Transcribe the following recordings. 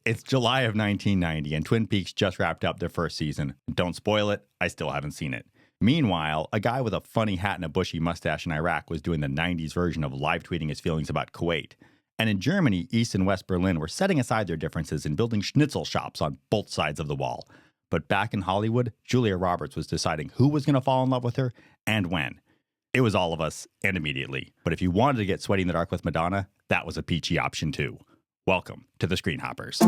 It's July of 1990, and Twin Peaks just wrapped up their first season. Don't spoil it, I still haven't seen it. Meanwhile, a guy with a funny hat and a bushy mustache in Iraq was doing the 90s version of live tweeting his feelings about Kuwait. And in Germany, East and West Berlin were setting aside their differences and building schnitzel shops on both sides of the wall. But back in Hollywood, Julia Roberts was deciding who was going to fall in love with her and when. It was all of us, and immediately. But if you wanted to get sweaty in the dark with Madonna, that was a peachy option too. Welcome to the Screen Hoppers.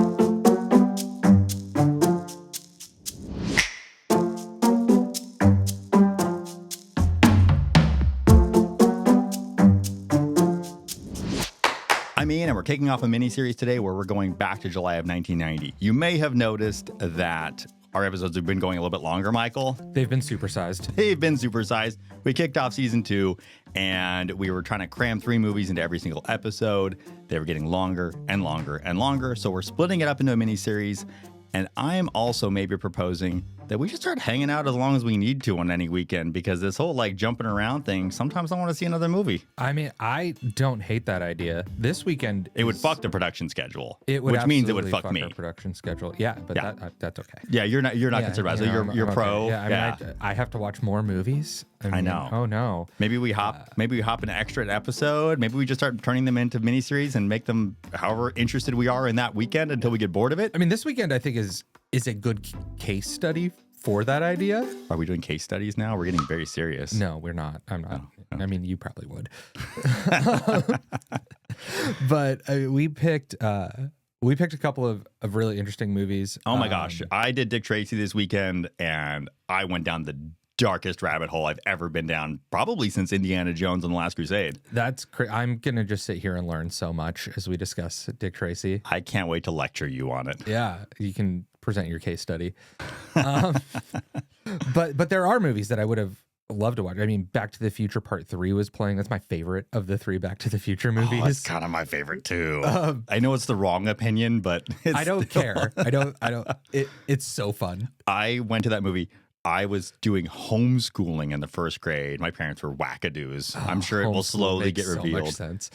I'm Ian, and we're kicking off a mini-series today where we're going back to July of 1990. You may have noticed that our episodes have been going a little bit longer, Michael. They've been supersized. We kicked off season 2, and we were trying to cram 3 movies into every single episode. They were getting longer and longer and longer, so we're splitting it up into a mini-series. And I am also maybe proposing that we should start hanging out as long as we need to on any weekend, because this whole jumping around thing, sometimes I want to see another movie. I mean, I don't hate that idea. This weekend it would fuck the production schedule. Which means it would fuck me. Our production schedule. Yeah, but yeah. That's okay. Yeah, you're not concerned about it. So you're pro. Okay. Yeah, I mean, I have to watch more movies. I know. Oh no. Maybe we hop an extra episode. Maybe we just start turning them into miniseries and make them however interested we are in that weekend until we get bored of it. I mean, this weekend I think is a good case study for that idea. Are we doing case studies now? We're getting very serious. No, we're not. I'm not. Oh. I mean, you probably would. But we picked a couple of really interesting movies. Oh my gosh. I did Dick Tracy this weekend, and I went down the darkest rabbit hole I've ever been down, probably since Indiana Jones and the Last Crusade. That's I'm going to just sit here and learn so much as we discuss Dick Tracy. I can't wait to lecture you on it. Yeah, you can present your case study. But there are movies that I would have loved to watch. I mean, Back to the Future Part 3 was playing. That's my favorite of the 3 Back to the Future movies. Oh, it's kind of my favorite too. I know it's the wrong opinion, but I don't care. I don't. It's so fun. I went to that movie. I was doing homeschooling in the first grade. My parents were wackadoos. I'm sure it will slowly get revealed. So much sense.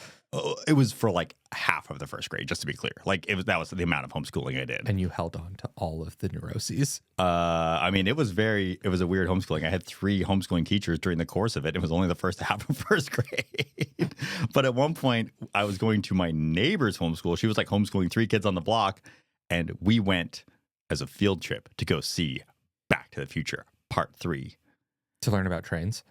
It was for half of the first grade, just to be clear. That was the amount of homeschooling I did. And you held on to all of the neuroses. I mean, it was a weird homeschooling. I had 3 homeschooling teachers during the course of it. It was only the first half of first grade. But at one point, I was going to my neighbor's homeschool. She was homeschooling 3 kids on the block. And we went as a field trip to go see Back to the Future Part 3. To learn about trains?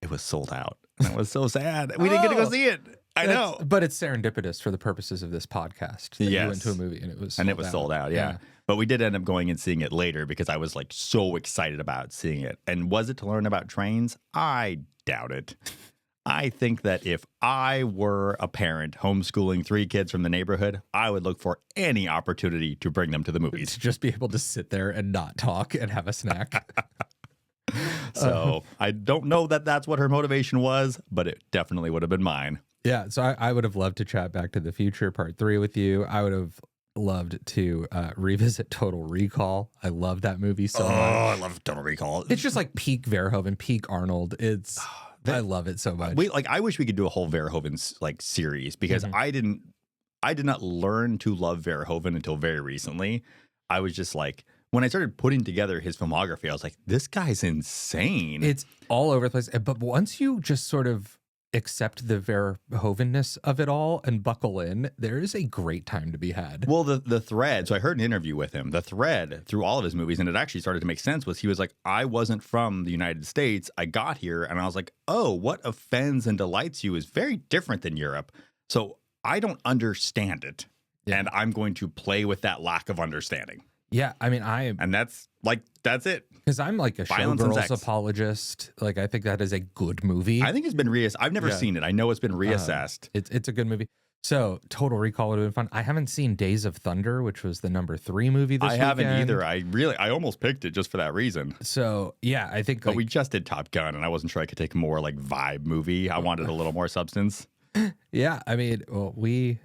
It was sold out. That was so sad. We didn't get to go see it. I know. But it's serendipitous for the purposes of this podcast. That you went to a movie and it was sold out. Yeah. But we did end up going and seeing it later because I was so excited about seeing it. And was it to learn about trains? I doubt it. I think that if I were a parent homeschooling 3 kids from the neighborhood, I would look for any opportunity to bring them to the movies. To just be able to sit there and not talk and have a snack. So I don't know that that's what her motivation was, but it definitely would have been mine. Yeah, so I would have loved to chat Back to the Future Part 3 with you. I would have loved to revisit Total Recall. I love that movie so much. Oh, I love Total Recall. It's just peak Verhoeven, peak Arnold. I love it so much. I wish we could do a whole Verhoeven series because I did not learn to love Verhoeven until very recently. I was just when I started putting together his filmography, I was like, this guy's insane. It's all over the place. But once you just sort of accept the Verhovenness of it all and buckle in, there is a great time to be had. Well, the thread, so I heard an interview with him, the thread through all of his movies, and it actually started to make sense, was he was like, I wasn't from the United States. I got here and I was like, oh, what offends and delights you is very different than Europe. So I don't understand it. Yeah. And I'm going to play with that lack of understanding. Yeah, I mean, and that's it. Because I'm a Showgirls apologist. I think that is a good movie. I think it's been reassessed. I've never seen it. I know it's been reassessed. It's a good movie. So Total Recall would have been fun. I haven't seen Days of Thunder, which was the number 3 movie this weekend. I haven't either. I almost picked it just for that reason. So yeah, I think. But we just did Top Gun, and I wasn't sure I could take more vibe movie. I wanted a little more substance. Yeah, I mean, well, we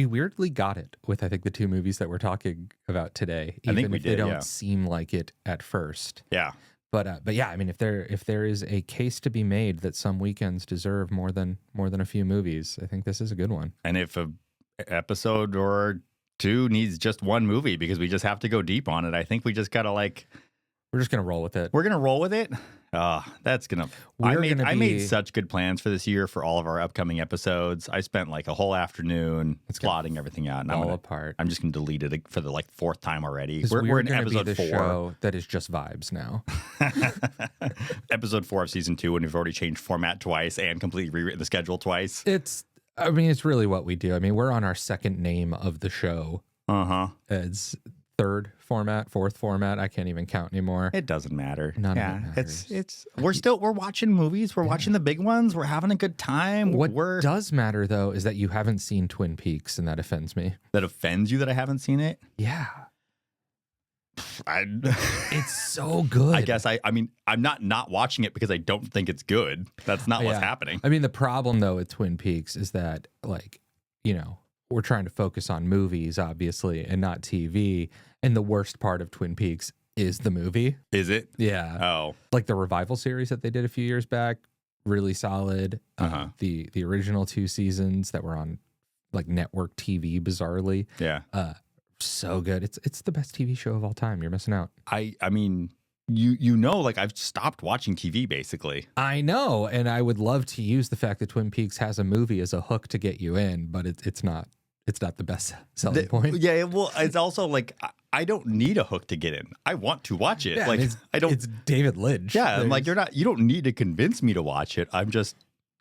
weirdly got it with, I think, the 2 movies that we're talking about today. Even if they don't seem like it at first. Yeah. But yeah, I mean, if there is a case to be made that some weekends deserve more than a few movies, I think this is a good one. And if a episode or 2 needs just one movie because we just have to go deep on it. I think we just got to we're just going to roll with it. We're going to roll with it. That's going to... I made such good plans for this year for all of our upcoming episodes. I spent like a whole afternoon plotting everything out. And apart. I'm just going to delete it for the like 4th time already. We're in episode 4. Show that is just vibes now. Episode 4 of season 2, and we've already changed format twice and completely rewritten the schedule twice. It's really what we do. I mean, we're on our 2nd name of the show. It's 3rd format, 4th format. I can't even count anymore. It doesn't matter. None of it matters. It's we're watching movies. We're watching the big ones. We're having a good time. What does matter though is that you haven't seen Twin Peaks, and that offends me. That offends you that I haven't seen it? Yeah. It's so good. I guess I mean I'm not watching it because I don't think it's good. That's not what's happening. I mean, the problem though with Twin Peaks is that, like, you know, we're trying to focus on movies, obviously, and not TV. And the worst part of Twin Peaks is the movie. Is it? Yeah. Oh. Like the revival series that they did a few years back, really solid. The original 2 seasons that were on like network TV, bizarrely. Yeah. So good. It's the best TV show of all time. You're missing out. I mean, you know, like I've stopped watching TV basically. I know, and I would love to use the fact that Twin Peaks has a movie as a hook to get you in, but it's not the best selling point. Yeah, well, it's also like I don't need a hook to get in. I want to watch it. Yeah, like I don't. It's David Lynch. Yeah, I'm like you don't need to convince me to watch it. I'm just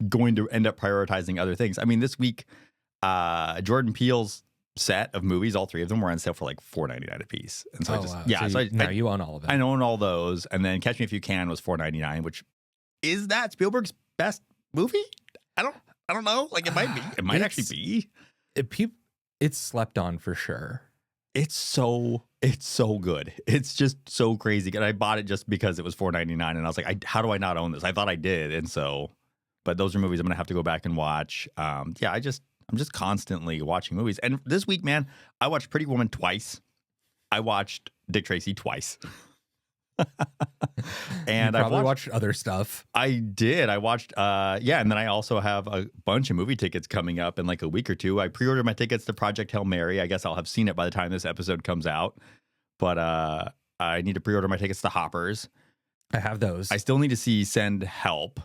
going to end up prioritizing other things. I mean, this week, Jordan Peele's set of movies, all 3 of them were on sale for like $4.99 a piece. And so you own all of them. I own all those, and then Catch Me If You Can was $4.99, which is that Spielberg's best movie? I don't know. Like it might be. It might actually be. It's slept on for sure. It's so good. It's just so crazy. And I bought it just because it was $4.99, and I was like, how do I not own this? I thought I did, and so. But those are movies I'm gonna have to go back and watch. I'm just constantly watching movies. And this week, man, I watched Pretty Woman twice. I watched Dick Tracy twice. And I watched other stuff. I did. I watched, and then I also have a bunch of movie tickets coming up in like a week or 2. I pre-ordered my tickets to Project Hail Mary. I guess I'll have seen it by the time this episode comes out. But I need to pre-order my tickets to Hoppers. I have those. I still need to see Send Help.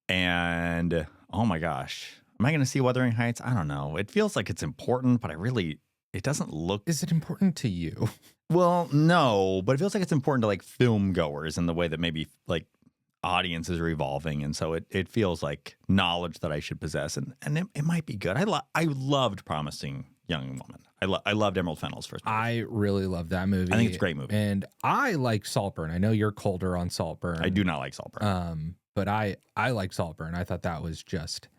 And, oh my gosh. Am I going to see Wuthering Heights? I don't know. It feels like it's important, but it doesn't look... Is it important to you? Well, no, but it feels like it's important to like film goers in the way that maybe like audiences are evolving. And so it feels like knowledge that I should possess. And it might be good. I loved Promising Young Woman. I loved Emerald Fennell's first movie. I really love that movie. I think it's a great movie. And I like Saltburn. I know you're colder on Saltburn. I do not like Saltburn. But I like Saltburn. I thought that was just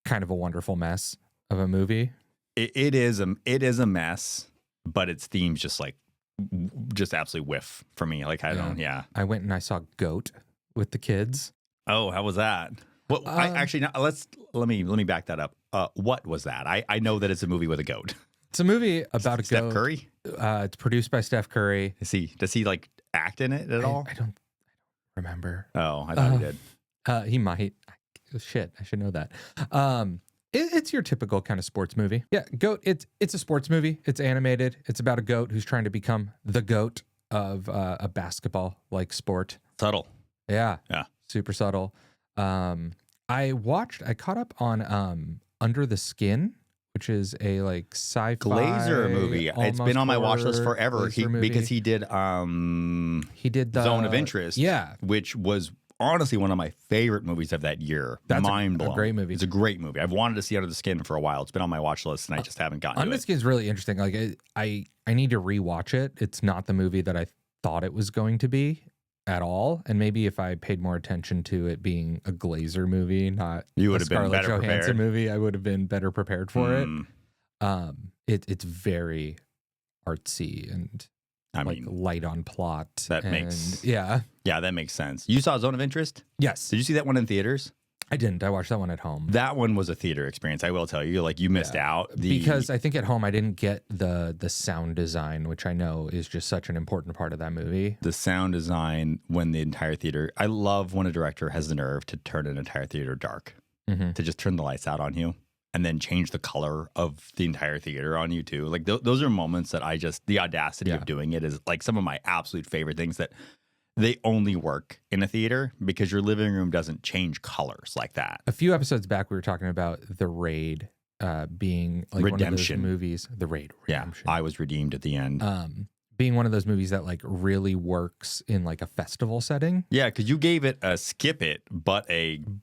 kind of a wonderful mess of a movie. It is a mess, but its themes just absolutely whiff for me. Like I went and I saw Goat with the kids. Oh, how was that? Well, let me back that up. What was that? I know that it's a movie with a goat. It's a movie about a goat. Steph Curry? It's produced by Steph Curry. Does he like act in it at all? I don't remember. Oh, I thought he did. He might. Shit, I should know that. It's your typical kind of sports movie. Yeah, Goat. It's a sports movie. It's animated. It's about a goat who's trying to become the GOAT of a basketball-like sport. Subtle. Yeah. Yeah. Super subtle. I caught up on Under the Skin, which is a like sci-fi Glazer movie. It's been on my watch list forever because he did the Zone of Interest. Yeah. Which was honestly one of my favorite movies of that year. That's mind blowing. A great movie. It's a great movie. I've wanted to see Under the Skin for a while. It's been on my watch list and I just haven't gotten to it. Under the Skin is really interesting. Like I need to rewatch it. It's not the movie that I thought it was going to be at all. And maybe if I paid more attention to it being a Glazer movie, not you would have been Scarlett better Johansson prepared. movie, I would have been better prepared for it. It's very artsy and light on plot. That makes sense. You saw Zone of Interest? Yes. Did you see that one in theaters? I didn't. I watched that one at home. That one was a theater experience. I will tell you, like you missed out because I think at home I didn't get the sound design, which I know is just such an important part of that movie. The sound design when the entire theater. I love when a director has the nerve to turn an entire theater dark, to just turn the lights out on you. and then change the color of the entire theater on you too. Like those are moments that the audacity of doing it is like some of my absolute favorite things that they only work in a theater because your living room doesn't change colors like that. A few episodes back, we were talking about The Raid being like Redemption. one of those movies. The Raid. Redemption. Yeah, I was redeemed at the end. Being one of those movies that like really works in like a festival setting. Yeah, because you gave it a skip it, but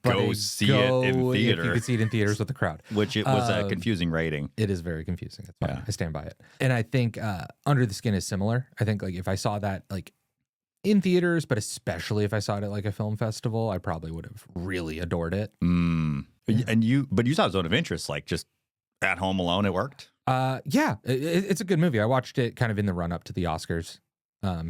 go see it in theater. You could see it in theaters with the crowd. Which it was a confusing rating. It is very confusing. That's fine. I stand by it. And I think Under the Skin is similar. I think like if I saw that like in theaters, but especially if I saw it at like a film festival, I probably would have really adored it. Yeah. And you saw Zone of Interest, like just at home alone, it worked? Yeah, it's a good movie. I watched it kind of in the run up to the Oscars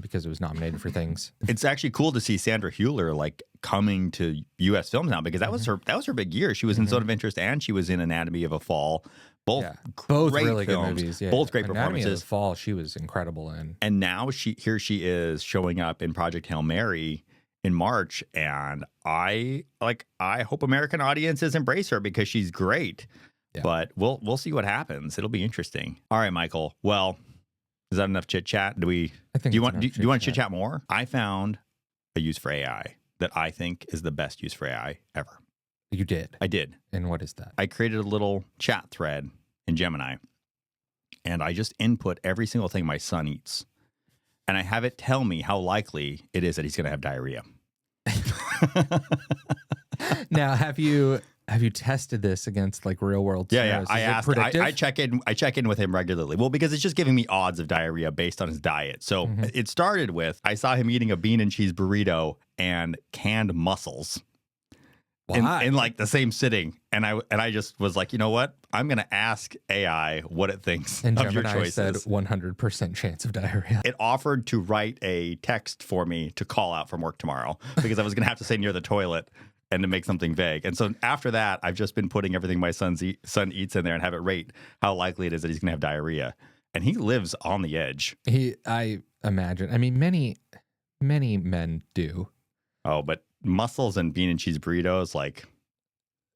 because it was nominated for things. It's actually cool to see Sandra Hüller like coming to U.S. films now because that was her big year. She was in Zone of Interest and she was in Anatomy of a Fall. Both great really films, good movies. Yeah. Both great Anatomy performances. of the Fall, she was incredible in. And now she is showing up in Project Hail Mary in March, and I hope American audiences embrace her because she's great. Yeah. But we'll see what happens. It'll be interesting. All right, Michael. Well, is that enough chit chat? Do you want to chit chat more? I found a use for AI that I think is the best use for AI ever. You did? I did. And what is that? I created a little chat thread in Gemini, and I just input every single thing my son eats, and I have it tell me how likely it is that he's going to have diarrhea. Now, have you tested this against like real world scenarios? Yeah. I check in with him regularly. Well, because it's just giving me odds of diarrhea based on his diet. So it started with I saw him eating a bean and cheese burrito and canned mussels. In like the same sitting, and I just was like, you know what? I'm gonna ask AI what it thinks and of Gemini your choices. Said 100% chance of diarrhea. It offered to write a text for me to call out from work tomorrow because I was gonna have to say near the toilet and to make something vague. And so after that, I've just been putting everything my son eats in there and have it rate how likely it is that he's gonna have diarrhea. And he lives on the edge. I imagine. I mean, many men do. Oh, but mussels and bean and cheese burritos, like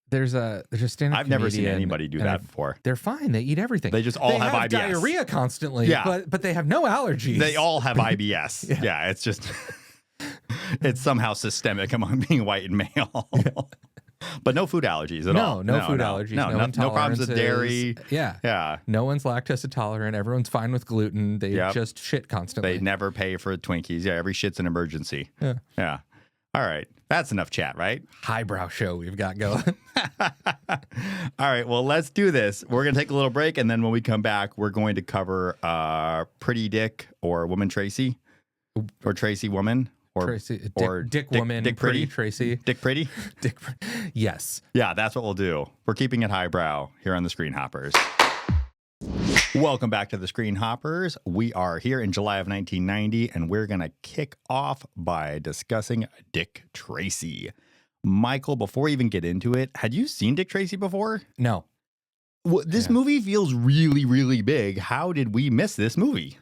there's a stand-up I've never seen anybody do that before. They're fine. They eat everything. They just all have IBS. Diarrhea constantly, but they have no allergies. They all have IBS. Yeah, it's just it's somehow systemic among being white and male. But no food allergies at all. No food allergies. No problems with dairy. Yeah. No one's lactose intolerant. Everyone's fine with gluten. They just shit constantly. They never pay for Twinkies. Yeah, every shit's an emergency. Yeah. All right. That's enough chat, right? Highbrow show we've got going. All right. Well, let's do this. We're going to take a little break. And then when we come back, we're going to cover Pretty Dick or Woman Tracy or Tracy Woman. Or Tracy, Dick Woman, Dick Pretty Tracy. Dick Pretty? Yes. Yeah, that's what we'll do. We're keeping it highbrow here on the Screen Hoppers. Welcome back to the Screen Hoppers. We are here in July of 1990, and we're going to kick off by discussing Dick Tracy. Michael, before we even get into it, had you seen Dick Tracy before? No. Well, this movie feels really, really big. How did we miss this movie?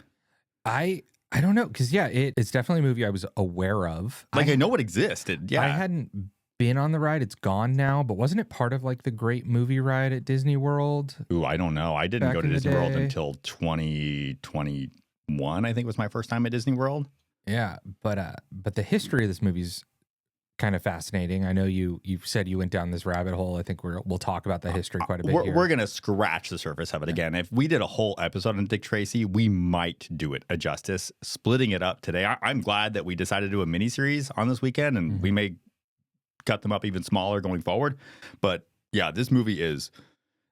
I don't know, because it's definitely a movie I was aware of. I know it existed. Yeah, I hadn't been on the ride. It's gone now, but wasn't it part of like the Great Movie Ride at Disney World? Ooh, I don't know. I didn't go to Disney World until 2021. I think was my first time at Disney World. Yeah, but the history of this movie's kind of fascinating. I know you said you went down this rabbit hole. I think we'll talk about the history quite a bit. We're going to scratch the surface of it again. If we did a whole episode on Dick Tracy, we might do it a justice. Splitting it up today, I'm glad that we decided to do a miniseries on this weekend, and we may cut them up even smaller going forward. But yeah, this movie is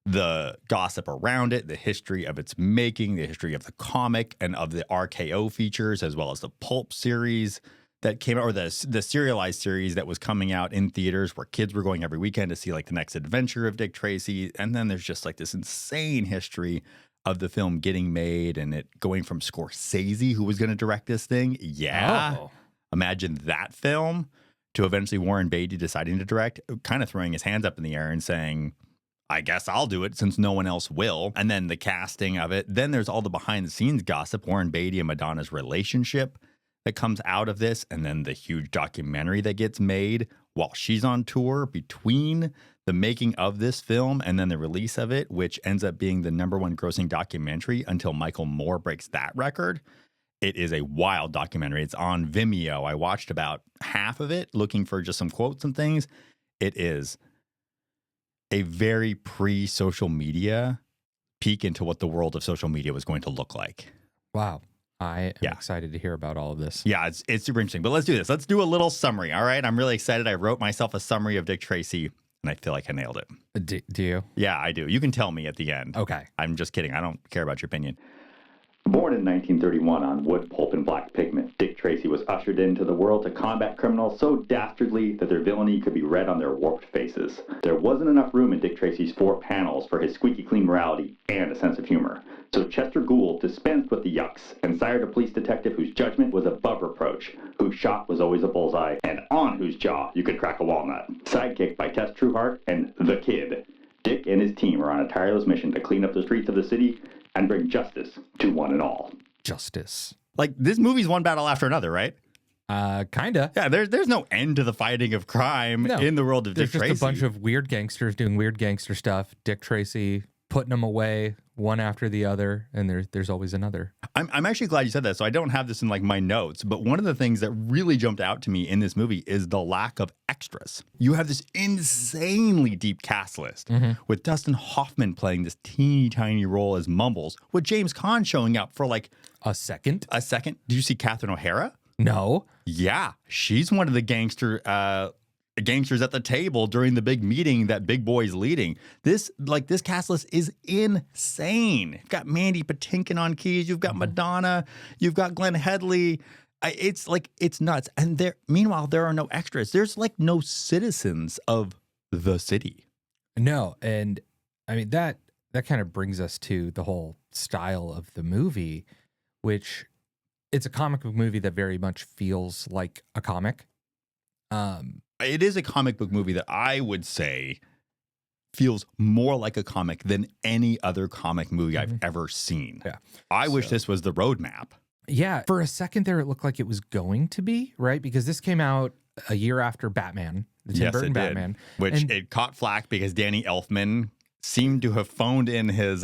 the gossip around it, the history of its making, the history of the comic and of the RKO features, as well as the pulp series that came out, or the serialized series that was coming out in theaters where kids were going every weekend to see like the next adventure of Dick Tracy. And then there's just like this insane history of the film getting made and it going from Scorsese, who was going to direct this thing. Yeah. Oh. Imagine that film to eventually Warren Beatty deciding to direct, kind of throwing his hands up in the air and saying, I guess I'll do it since no one else will. And then the casting of it. Then there's all the behind the scenes gossip, Warren Beatty and Madonna's relationship that comes out of this, and then the huge documentary that gets made while she's on tour between the making of this film and then the release of it, which ends up being the #1 grossing documentary until Michael Moore breaks that record. It is a wild documentary. It's on Vimeo. I watched about half of it looking for just some quotes and things. It is a very pre-social media peek into what the world of social media was going to look like. Wow. I am excited to hear about all of this. Yeah, it's super interesting. But let's do this. Let's do a little summary, all right? I'm really excited. I wrote myself a summary of Dick Tracy, and I feel like I nailed it. Do you? Yeah, I do. You can tell me at the end. Okay. I'm just kidding. I don't care about your opinion. Born in 1931 on wood pulp and black pigment, Dick Tracy was ushered into the world to combat criminals so dastardly that their villainy could be read on their warped faces. There wasn't enough room in Dick Tracy's 4 panels for his squeaky clean morality and a sense of humor. So Chester Gould dispensed with the yucks and sired a police detective whose judgment was above reproach, whose shot was always a bullseye, and on whose jaw you could crack a walnut. Sidekicked by Tess Trueheart and The Kid, Dick and his team are on a tireless mission to clean up the streets of the city and bring justice to one and all. Justice. Like, this movie's one battle after another, right? Kinda. Yeah, there's no end to the fighting of crime in the world of Dick Tracy. There's just a bunch of weird gangsters doing weird gangster stuff. Dick Tracy putting them away one after the other, and there's always another. I'm actually glad you said that, so I don't have this in like my notes, but one of the things that really jumped out to me in this movie is the lack of extras. You have this insanely deep cast list with Dustin Hoffman playing this teeny tiny role as Mumbles, with James Caan showing up for like a second. Did you see Catherine O'Hara? No. Yeah, she's one of the gangsters at the table during the big meeting that Big Boy's leading. This cast list is insane. You've got Mandy Patinkin on keys. You've got Madonna. You've got Glenn Headley. It's nuts. And meanwhile, there are no extras. There's like no citizens of the city. No, and I mean that kind of brings us to the whole style of the movie, which it's a comic book movie that very much feels like a comic. It is a comic book movie that I would say feels more like a comic than any other comic movie I've ever seen. Yeah. I wish this was the roadmap. Yeah. For a second there, it looked like it was going to be, right? Because this came out a year after Batman, the Tim Burton Batman. Which it caught flack because Danny Elfman seemed to have phoned in his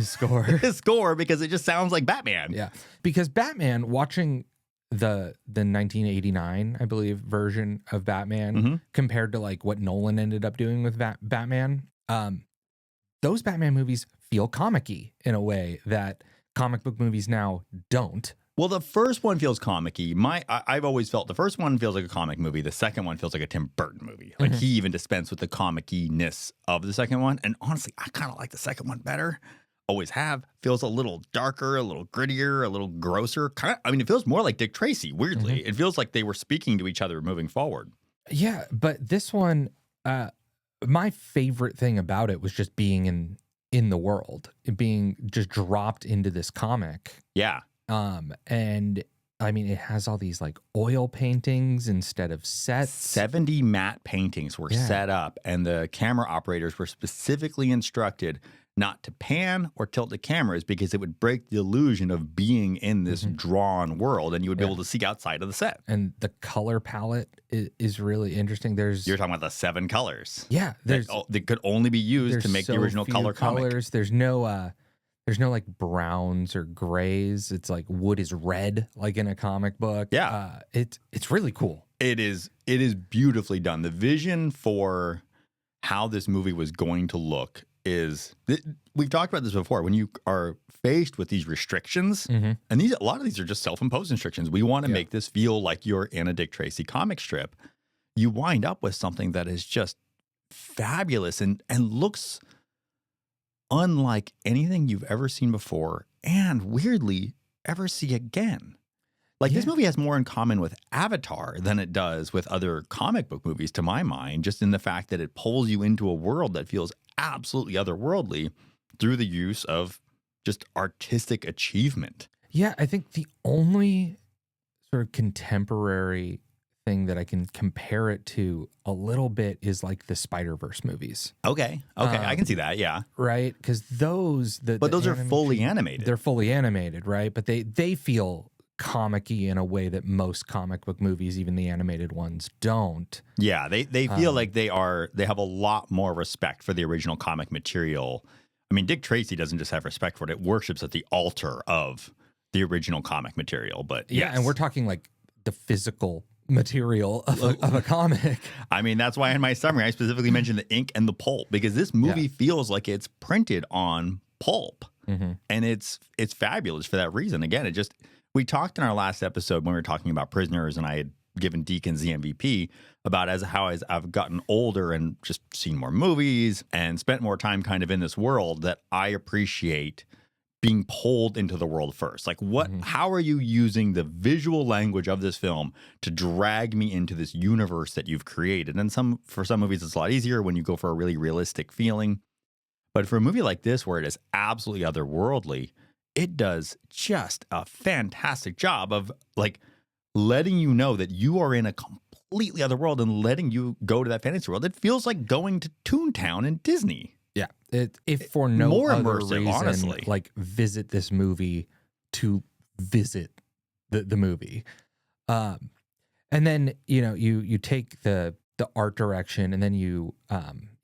score. his score because it just sounds like Batman. Yeah. Because Batman, watching the 1989, I believe, version of Batman compared to like what Nolan ended up doing with Batman, those Batman movies feel comic-y in a way that comic book movies now don't. Well, the first one feels comic-y. I've always felt the first one feels like a comic movie. The second one feels like a Tim Burton movie. Like he even dispensed with the comic-y-ness of the second one. And honestly, I kind of like the second one better. Always have. Feels a little darker, a little grittier, a little grosser. It feels more like Dick Tracy, weirdly. It feels like they were speaking to each other moving forward. Yeah, but this one, my favorite thing about it was just being in the world, it being just dropped into this comic. Yeah. And I mean, it has all these like oil paintings instead of sets. 70 matte paintings were set up, and the camera operators were specifically instructed not to pan or tilt the cameras because it would break the illusion of being in this drawn world, and you would be able to see outside of the set. And the color palette is really interesting. You're talking about the 7 colors. Yeah. That could only be used to make the original color comic. There's no like browns or grays. It's like wood is red, like in a comic book. Yeah. It's really cool. It is beautifully done. The vision for how this movie was going to look we've talked about this before. When you are faced with these restrictions, and a lot of these are just self-imposed restrictions. We want to make this feel like you're in a Dick Tracy comic strip. You wind up with something that is just fabulous and looks unlike anything you've ever seen before, and weirdly ever see again. Like this movie has more in common with Avatar than it does with other comic book movies, to my mind, just in the fact that it pulls you into a world that feels absolutely otherworldly through the use of just artistic achievement. Yeah, I think the only sort of contemporary thing that I can compare it to a little bit is like the Spider-Verse movies. Okay, I can see that, yeah. Right? Because those... But those are fully animated. They're fully animated, right? But they feel comic-y in a way that most comic book movies, even the animated ones, don't. Yeah, they feel like they have a lot more respect for the original comic material. I mean, Dick Tracy doesn't just have respect for it; it worships at the altar of the original comic material. But Yeah, yes. and we're talking like the physical material of a comic. I mean, that's why in my summary I specifically mentioned the ink and the pulp, because this movie feels like it's printed on pulp, and it's fabulous for that reason. Again, we talked in our last episode when we were talking about Prisoners, and I had given Deacons the MVP about how as I've gotten older and just seen more movies and spent more time kind of in this world, that I appreciate being pulled into the world first. Like, how are you using the visual language of this film to drag me into this universe that you've created? And for some movies, it's a lot easier when you go for a really realistic feeling. But for a movie like this, where it is absolutely otherworldly, it does just a fantastic job of like letting you know that you are in a completely other world and letting you go to that fantasy world. It feels like going to Toontown in Disney. Yeah, if for no more other immersive, reason, honestly. like visit this movie to visit the movie, and then you take the art direction, and then you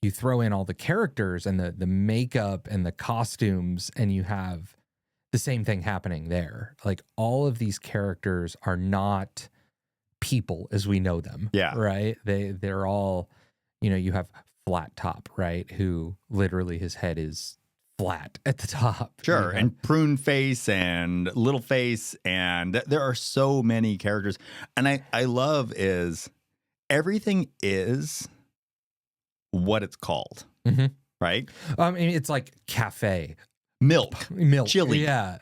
throw in all the characters and the makeup and the costumes, and you have the same thing happening there. Like, all of these characters are not people as we know them. Yeah. Right. They're all, you have Flat Top, right? Who literally his head is flat at the top. Sure. And Prune Face and Little Face. And there are so many characters. And I love is everything is what it's called. Right? I mean, it's like cafe. Milk. Chili. Yeah.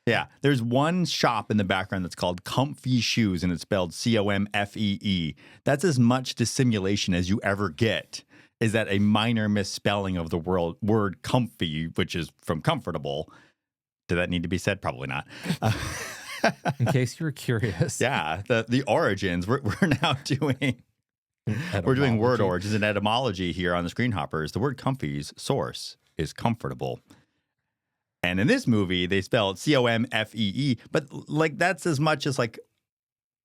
Yeah. There's one shop in the background that's called Comfy Shoes, and it's spelled COMFEE. That's as much dissimulation as you ever get. Is that a minor misspelling of the word comfy, which is from comfortable? Did that need to be said? Probably not. In case you were curious. Yeah. The origins. We're now doing... We're doing word origins and etymology here on the Screen Hoppers. The word comfy's source is comfortable. And in this movie, they spell it COMFEE. But like that's as much as like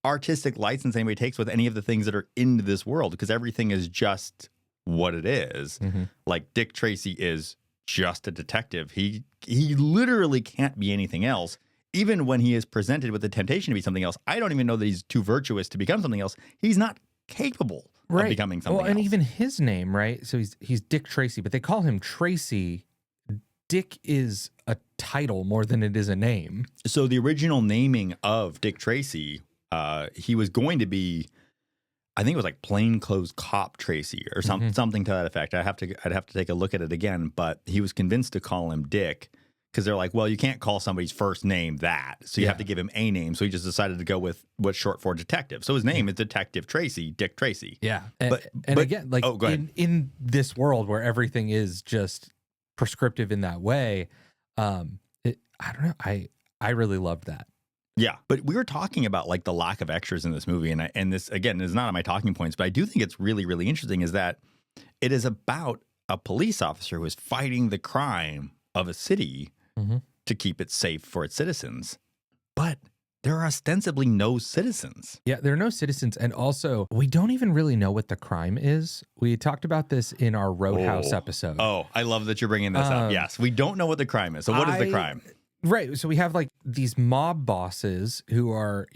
artistic license anybody takes with any of the things that are in this world, because everything is just what it is. Like Dick Tracy is just a detective. He literally can't be anything else. Even when he is presented with the temptation to be something else, I don't even know that he's too virtuous to become something else. He's not capable of becoming something else. And even his name, right? So he's Dick Tracy, but they call him Tracy. Dick is a title more than it is a name. So the original naming of Dick Tracy, he was going to be, I think it was like plainclothes cop Tracy or something to that effect. I'd have to take a look at it again, but he was convinced to call him Dick because they're like, well, you can't call somebody's first name that, so you have to give him a name. So he just decided to go with what's short for detective. So his name is Detective Tracy, Dick Tracy. Yeah, but again, like in this world where everything is just prescriptive in that way, I don't know. I really loved that. Yeah, but we were talking about like the lack of extras in this movie, and this again is not on my talking points, but I do think it's really, really interesting is that it is about a police officer who is fighting the crime of a city to keep it safe for its citizens, but there are ostensibly no citizens. Yeah, there are no citizens, and also we don't even really know what the crime is. We talked about this in our Roadhouse episode. Oh, I love that you're bringing this up. Yes, we don't know what the crime is. So what is the crime? Right. So we have like these mob bosses who are,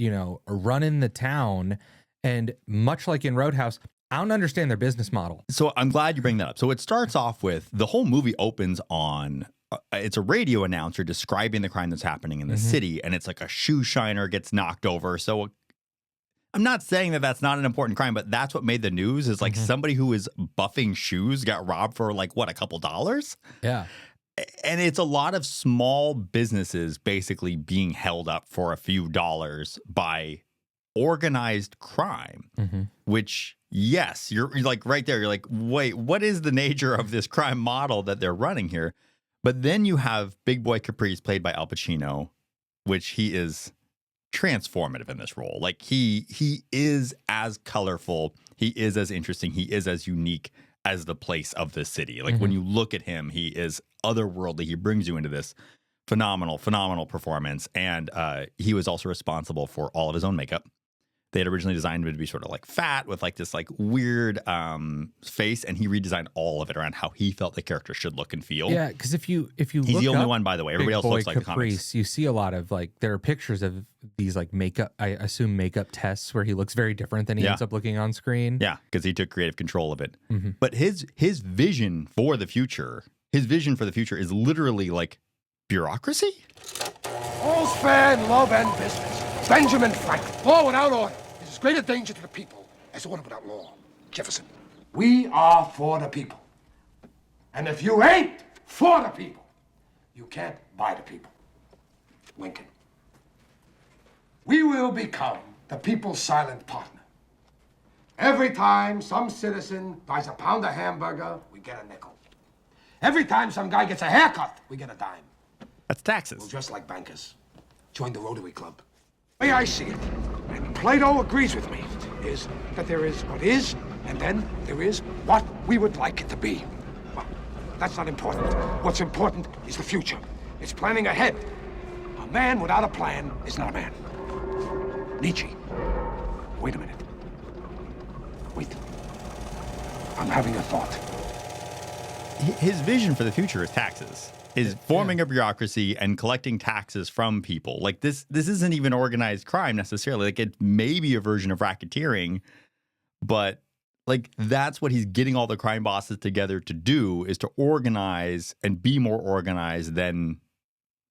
running the town. And much like in Roadhouse, I don't understand their business model. So I'm glad you bring that up. So it starts off with the whole movie opens on it's a radio announcer describing the crime that's happening in the city. And it's like a shoe shiner gets knocked over. So I'm not saying that that's not an important crime, but that's what made the news is like somebody who is buffing shoes got robbed for like, what, a couple dollars? Yeah. And it's a lot of small businesses basically being held up for a few dollars by organized crime, which, yes, you're like right there. You're like, wait, what is the nature of this crime model that they're running here? But then you have Big Boy Caprice played by Al Pacino, which he is transformative in this role. Like he is as colorful. He is as interesting. He is as unique as the place of the city. Like when you look at him, he is otherworldly. He brings you into this phenomenal performance. And he was also responsible for all of his own makeup. They had originally designed him to be sort of like fat with like this like weird face, and he redesigned all of it around how he felt the character should look and feel. Yeah, because if you he's look the only up one, by the way. Everybody Big else Boy looks like the comics. Caprice, you see a lot of like there are pictures of these like makeup, I assume makeup tests where he looks very different than he ends up looking on screen. Yeah, because he took creative control of it. But his vision for the future, is literally like bureaucracy. All's fair in love and business. Benjamin Franklin. Law without order is as great a danger to the people as order without law. Jefferson. We are for the people. And if you ain't for the people, you can't buy the people. Lincoln. We will become the people's silent partner. Every time some citizen buys a pound of hamburger, we get a nickel. Every time some guy gets a haircut, we get a dime. That's taxes. Well, just like bankers. Join the Rotary Club. The way I see it, and Plato agrees with me, is that there is what is, and then there is what we would like it to be. Well, that's not important. What's important is the future. It's planning ahead. A man without a plan is not a man. Nietzsche. Wait a minute. Wait. I'm having a thought. His vision for the future is taxes. Is forming a bureaucracy and collecting taxes from people. Like this isn't even organized crime necessarily. Like it may be a version of racketeering, but like that's what he's getting all the crime bosses together to do, is to organize and be more organized than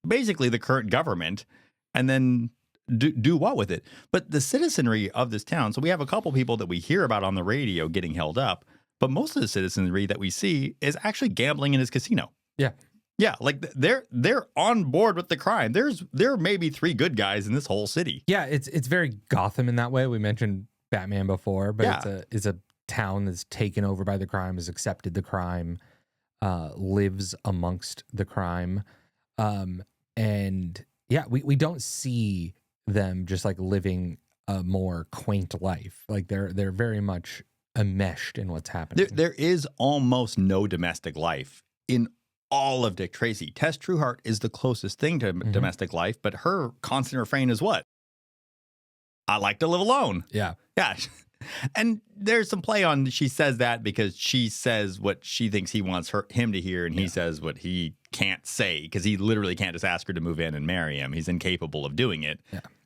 basically the current government, and then do what with it. But the citizenry of this town, so we have a couple people that we hear about on the radio getting held up, but most of the citizenry that we see is actually gambling in his casino. Yeah. Yeah, like they're on board with the crime. There may be 3 good guys in this whole city. Yeah, it's very Gotham in that way. We mentioned Batman before, but it's a town that's taken over by the crime, has accepted the crime, lives amongst the crime. And yeah, we don't see them just like living a more quaint life. Like they're very much enmeshed in what's happening. There is almost no domestic life in all of Dick Tracy. Tess Trueheart is the closest thing to domestic life, but her constant refrain is what? I like to live alone. Yeah. Yeah. And there's some play on, she says that because she says what she thinks he wants him to hear, and he says what he can't say, because he literally can't just ask her to move in and marry him. He's incapable of doing it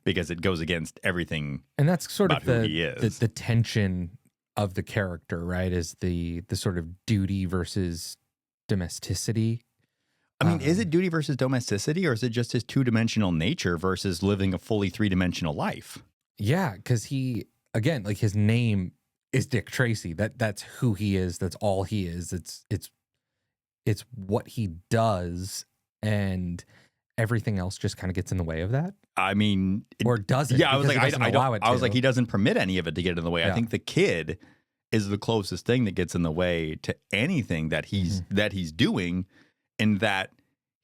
because it goes against everything. And that's sort of the tension of the character, right? Is the sort of duty versus domesticity. I mean, is it duty versus domesticity, or is it just his 2-dimensional nature versus living a fully 3-dimensional life? Yeah, because he, again, like his name is Dick Tracy. That's who he is. That's all he is. It's what he does, and everything else just kind of gets in the way of that. I mean, or doesn't? Yeah, I was like, I was like, he doesn't permit any of it to get in the way. Yeah. I think the kid is the closest thing that gets in the way to anything that he's doing, in that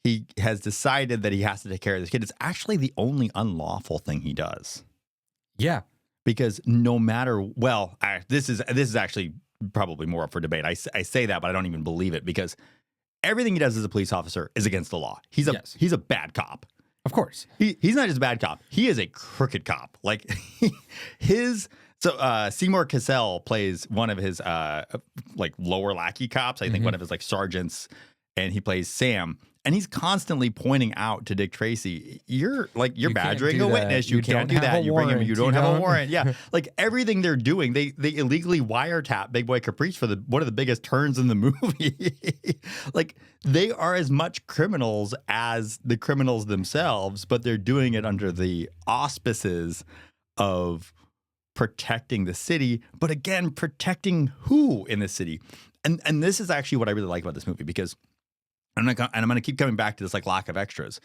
he has decided that he has to take care of this kid. It's actually the only unlawful thing he does. Yeah. Because no matter, this is actually probably more up for debate. I say that, but I don't even believe it, because everything he does as a police officer is against the law. He's a bad cop. Of course. He's not just a bad cop. He is a crooked cop. Like Seymour Cassell plays one of his like lower lackey cops. I think one of his like sergeants, and he plays Sam. And he's constantly pointing out to Dick Tracy, you're badgering a witness. You can't do that. You bring him. You don't have a warrant. Yeah, like everything they're doing, they illegally wiretap Big Boy Caprice for one of the biggest turns in the movie. Like they are as much criminals as the criminals themselves, but they're doing it under the auspices of protecting the city. But again, protecting who in the city? And this is actually what I really like about this movie, because I'm going to keep coming back to this like lack of extras.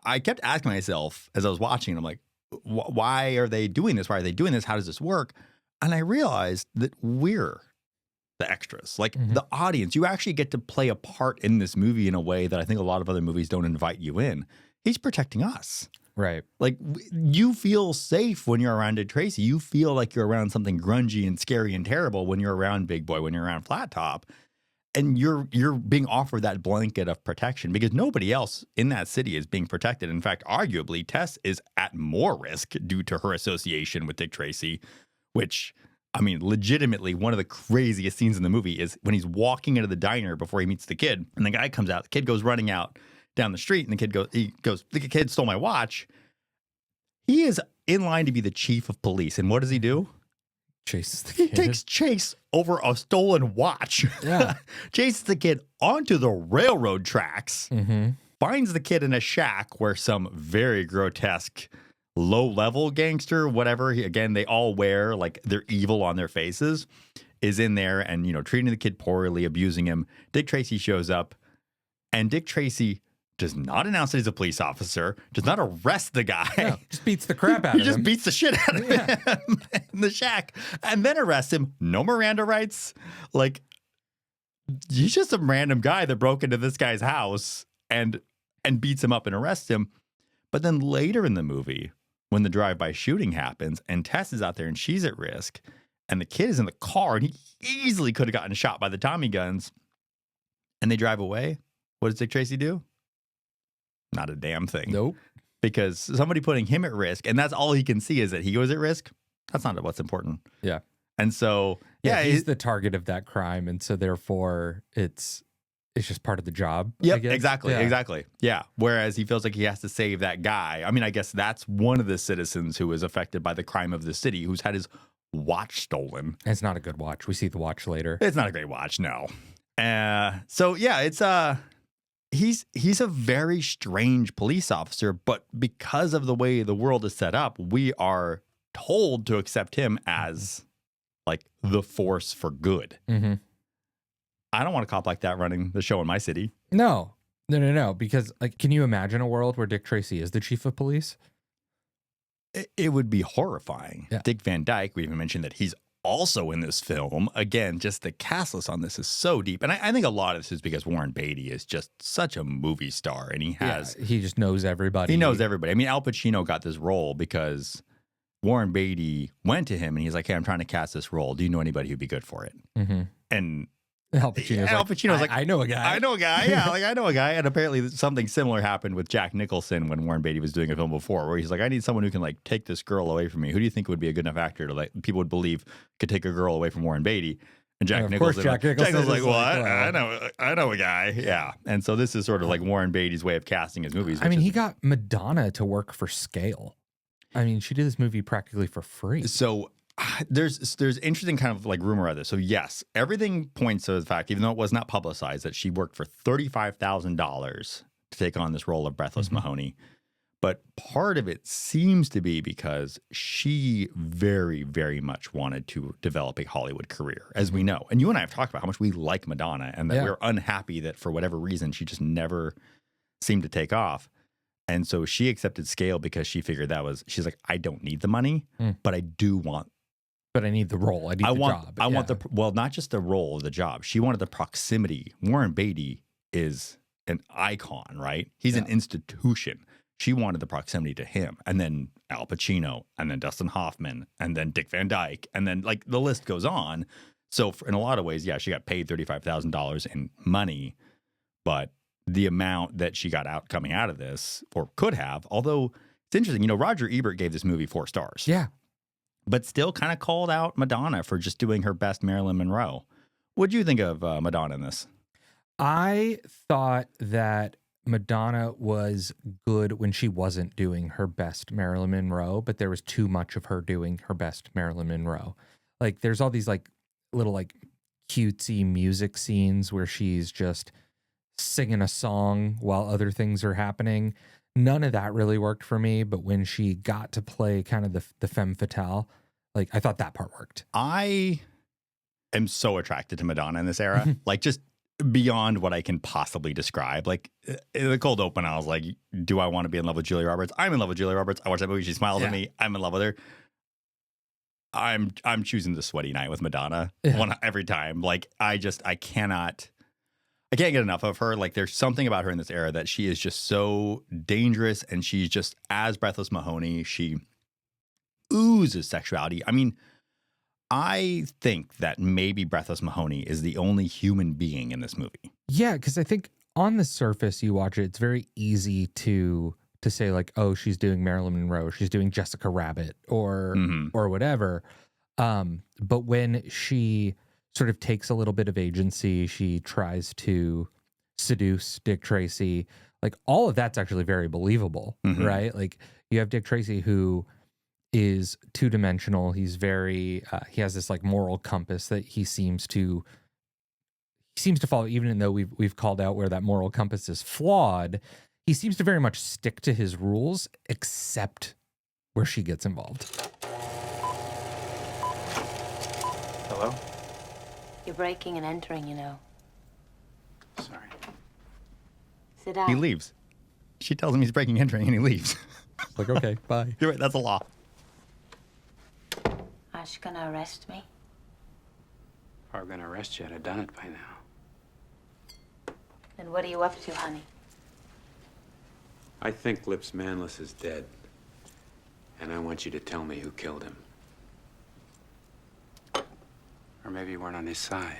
I kept asking myself as I was watching, I'm like, why are they doing this? Why are they doing this? How does this work? And I realized that we're the extras, like the audience. You actually get to play a part in this movie in a way that I think a lot of other movies don't invite you in. He's protecting us. Right. Like you feel safe when you're around Dick Tracy. You feel like you're around something grungy and scary and terrible when you're around Big Boy, when you're around Flat Top. and you're being offered that blanket of protection because nobody else in that city is being protected. In fact, arguably, Tess is at more risk due to her association with Dick Tracy, which, I mean, legitimately, one of the craziest scenes in the movie is when he's walking into the diner before he meets the kid, and the guy comes out. The kid goes running out down the street, and the kid stole my watch. He is in line to be the chief of police, and what does he do? Chases the He kid. takes chase over a stolen watch. Yeah. Chases the kid onto the railroad tracks, finds the kid in a shack where some very grotesque, low-level gangster, whatever, again, they all wear, like, they're evil on their faces, is in there and, treating the kid poorly, abusing him. Dick Tracy shows up, and Dick Tracy does not announce that he's a police officer, does not arrest the guy. No, just beats the crap out of him. He just beats the shit out of him in the shack and then arrests him. No Miranda rights. Like, he's just some random guy that broke into this guy's house and beats him up and arrests him. But then later in the movie, when the drive-by shooting happens and Tess is out there and she's at risk and the kid is in the car and he easily could have gotten shot by the Tommy guns and they drive away, what does Dick Tracy do? Not a damn thing. Nope. Because somebody putting him at risk, and that's all he can see is that he was at risk. That's not what's important. Yeah. And so, he's the target of that crime, and so therefore it's just part of the job. I Yep, guess. exactly. Yeah. Whereas he feels like he has to save that guy. I mean, I guess that's one of the citizens who is affected by the crime of the city, who's had his watch stolen. It's not a good watch. We see the watch later. It's not a great watch, no. So yeah, it's He's a very strange police officer, but because of the way the world is set up, we are told to accept him as like the force for good. Mm-hmm. I don't want a cop like that running the show in my city. No. Because, like, can you imagine a world where Dick Tracy is the chief of police? It would be horrifying. Yeah. Dick Van Dyke, we even mentioned that he's also in this film. Again, just the cast list on this is so deep. And I think a lot of this is because Warren Beatty is just such a movie star and he just knows everybody. He knows everybody. I mean, Al Pacino got this role because Warren Beatty went to him and he's like, hey, I'm trying to cast this role. Do you know anybody who'd be good for it? Mm-hmm. And Al Pacino's like, I know a guy. I know a guy. Yeah, like I know a guy. And apparently something similar happened with Jack Nicholson when Warren Beatty was doing a film before, where he's like, I need someone who can like take this girl away from me. Who do you think would be a good enough actor to like people would believe could take a girl away from Warren Beatty? And Jack Nicholson was like, what? I know a guy. Yeah. And so this is sort of like Warren Beatty's way of casting his movies. I mean, he got Madonna to work for scale. I mean, she did this movie practically for free. So there's interesting kind of like rumor of this. So yes, everything points to the fact, even though it was not publicized, that she worked for $35,000 to take on this role of Breathless Mahoney. But part of it seems to be because she very, very much wanted to develop a Hollywood career, as we know. And you and I have talked about how much we like Madonna and that we're unhappy that for whatever reason she just never seemed to take off. And so she accepted scale because she figured she's like, I don't need the money, but I do want. But I need the role. I need the job. I want not just the role, the job. She wanted the proximity. Warren Beatty is an icon, right? He's an institution. She wanted the proximity to him. And then Al Pacino, and then Dustin Hoffman, and then Dick Van Dyke, and then like the list goes on. So in a lot of ways, she got paid $35,000 in money, but the amount that she got out coming out of this, or could have, although it's interesting, Roger Ebert gave this movie 4 stars. Yeah. But still kind of called out Madonna for just doing her best Marilyn Monroe. What do you think of Madonna in this? I thought that Madonna was good when she wasn't doing her best Marilyn Monroe, but there was too much of her doing her best Marilyn Monroe. Like, there's all these like little like cutesy music scenes where she's just singing a song while other things are happening. None of that really worked for me, but when she got to play kind of the femme fatale, like, I thought that part worked. I am so attracted to Madonna in this era, like just beyond what I can possibly describe. Like in the cold open, I was like, do I want to be in love with Julia Roberts? I'm in love with Julia Roberts. I watch that movie. She smiles at me. I'm in love with her. I'm choosing the sweaty night with Madonna every time. Like I can't get enough of her. Like there's something about her in this era that she is just so dangerous, and she's just, as Breathless Mahoney, she oozes sexuality. I mean, I think that maybe Breathless Mahoney is the only human being in this movie. Yeah, because I think on the surface, you watch it, it's very easy to say like, oh, she's doing Marilyn Monroe, she's doing Jessica Rabbit, or whatever. But when she sort of takes a little bit of agency, she tries to seduce Dick Tracy. Like all of that's actually very believable, right? Like you have Dick Tracy who is two-dimensional. He's very he has this like moral compass that he seems to follow, even though we've called out where that moral compass is flawed. He seems to very much stick to his rules, except where she gets involved. Hello? You're breaking and entering, you know. Sorry. Sit down. He leaves. She tells him he's breaking and entering, and he leaves. It's like, okay, bye. You're right. That's a law. Are you gonna arrest me? If I were gonna arrest you, I'd have done it by now. Then what are you up to, honey? I think Lips Manless is dead. And I want you to tell me who killed him. Or maybe you weren't on his side.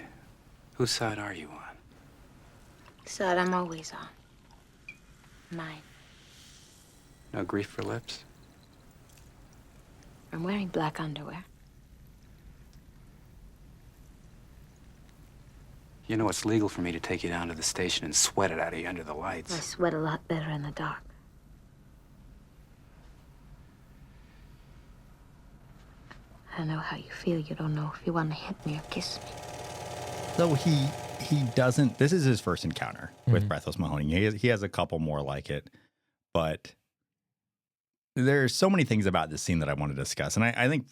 Whose side are you on? Side I'm always on. Mine. No grief for Lips? I'm wearing black underwear. You know it's legal for me to take you down to the station and sweat it out of you under the I lights. sweat a lot better in the dark. I know how you feel. You don't know if you want to hit me or kiss me. So he doesn't. This is his first encounter with Breathless Mahoney. He has a couple more like it, but there's so many things about this scene that I want to discuss, and I think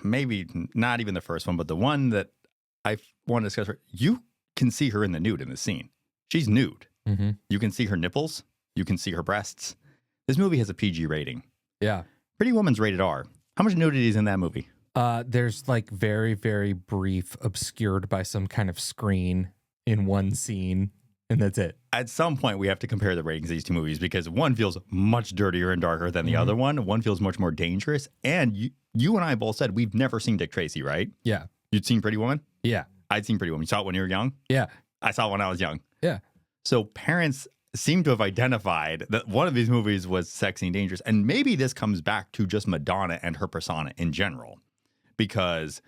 maybe not even the first one, but the one that I want to discuss. You can see her in the nude in the scene. She's nude. You can see her nipples. You can see her breasts. This movie has a PG rating. Yeah. Pretty Woman's rated R. How much nudity is in that movie? There's like very, very brief, obscured by some kind of screen in one scene, and that's it. At some point, we have to compare the ratings of these two movies because one feels much dirtier and darker than the other one. One feels much more dangerous. And you and I both said we've never seen Dick Tracy, right? Yeah. You'd seen Pretty Woman? Yeah. I'd seen Pretty Woman. You saw it when you were young? Yeah. I saw it when I was young. Yeah. So parents seem to have identified that one of these movies was sexy and dangerous. And maybe this comes back to just Madonna and her persona in general. Because,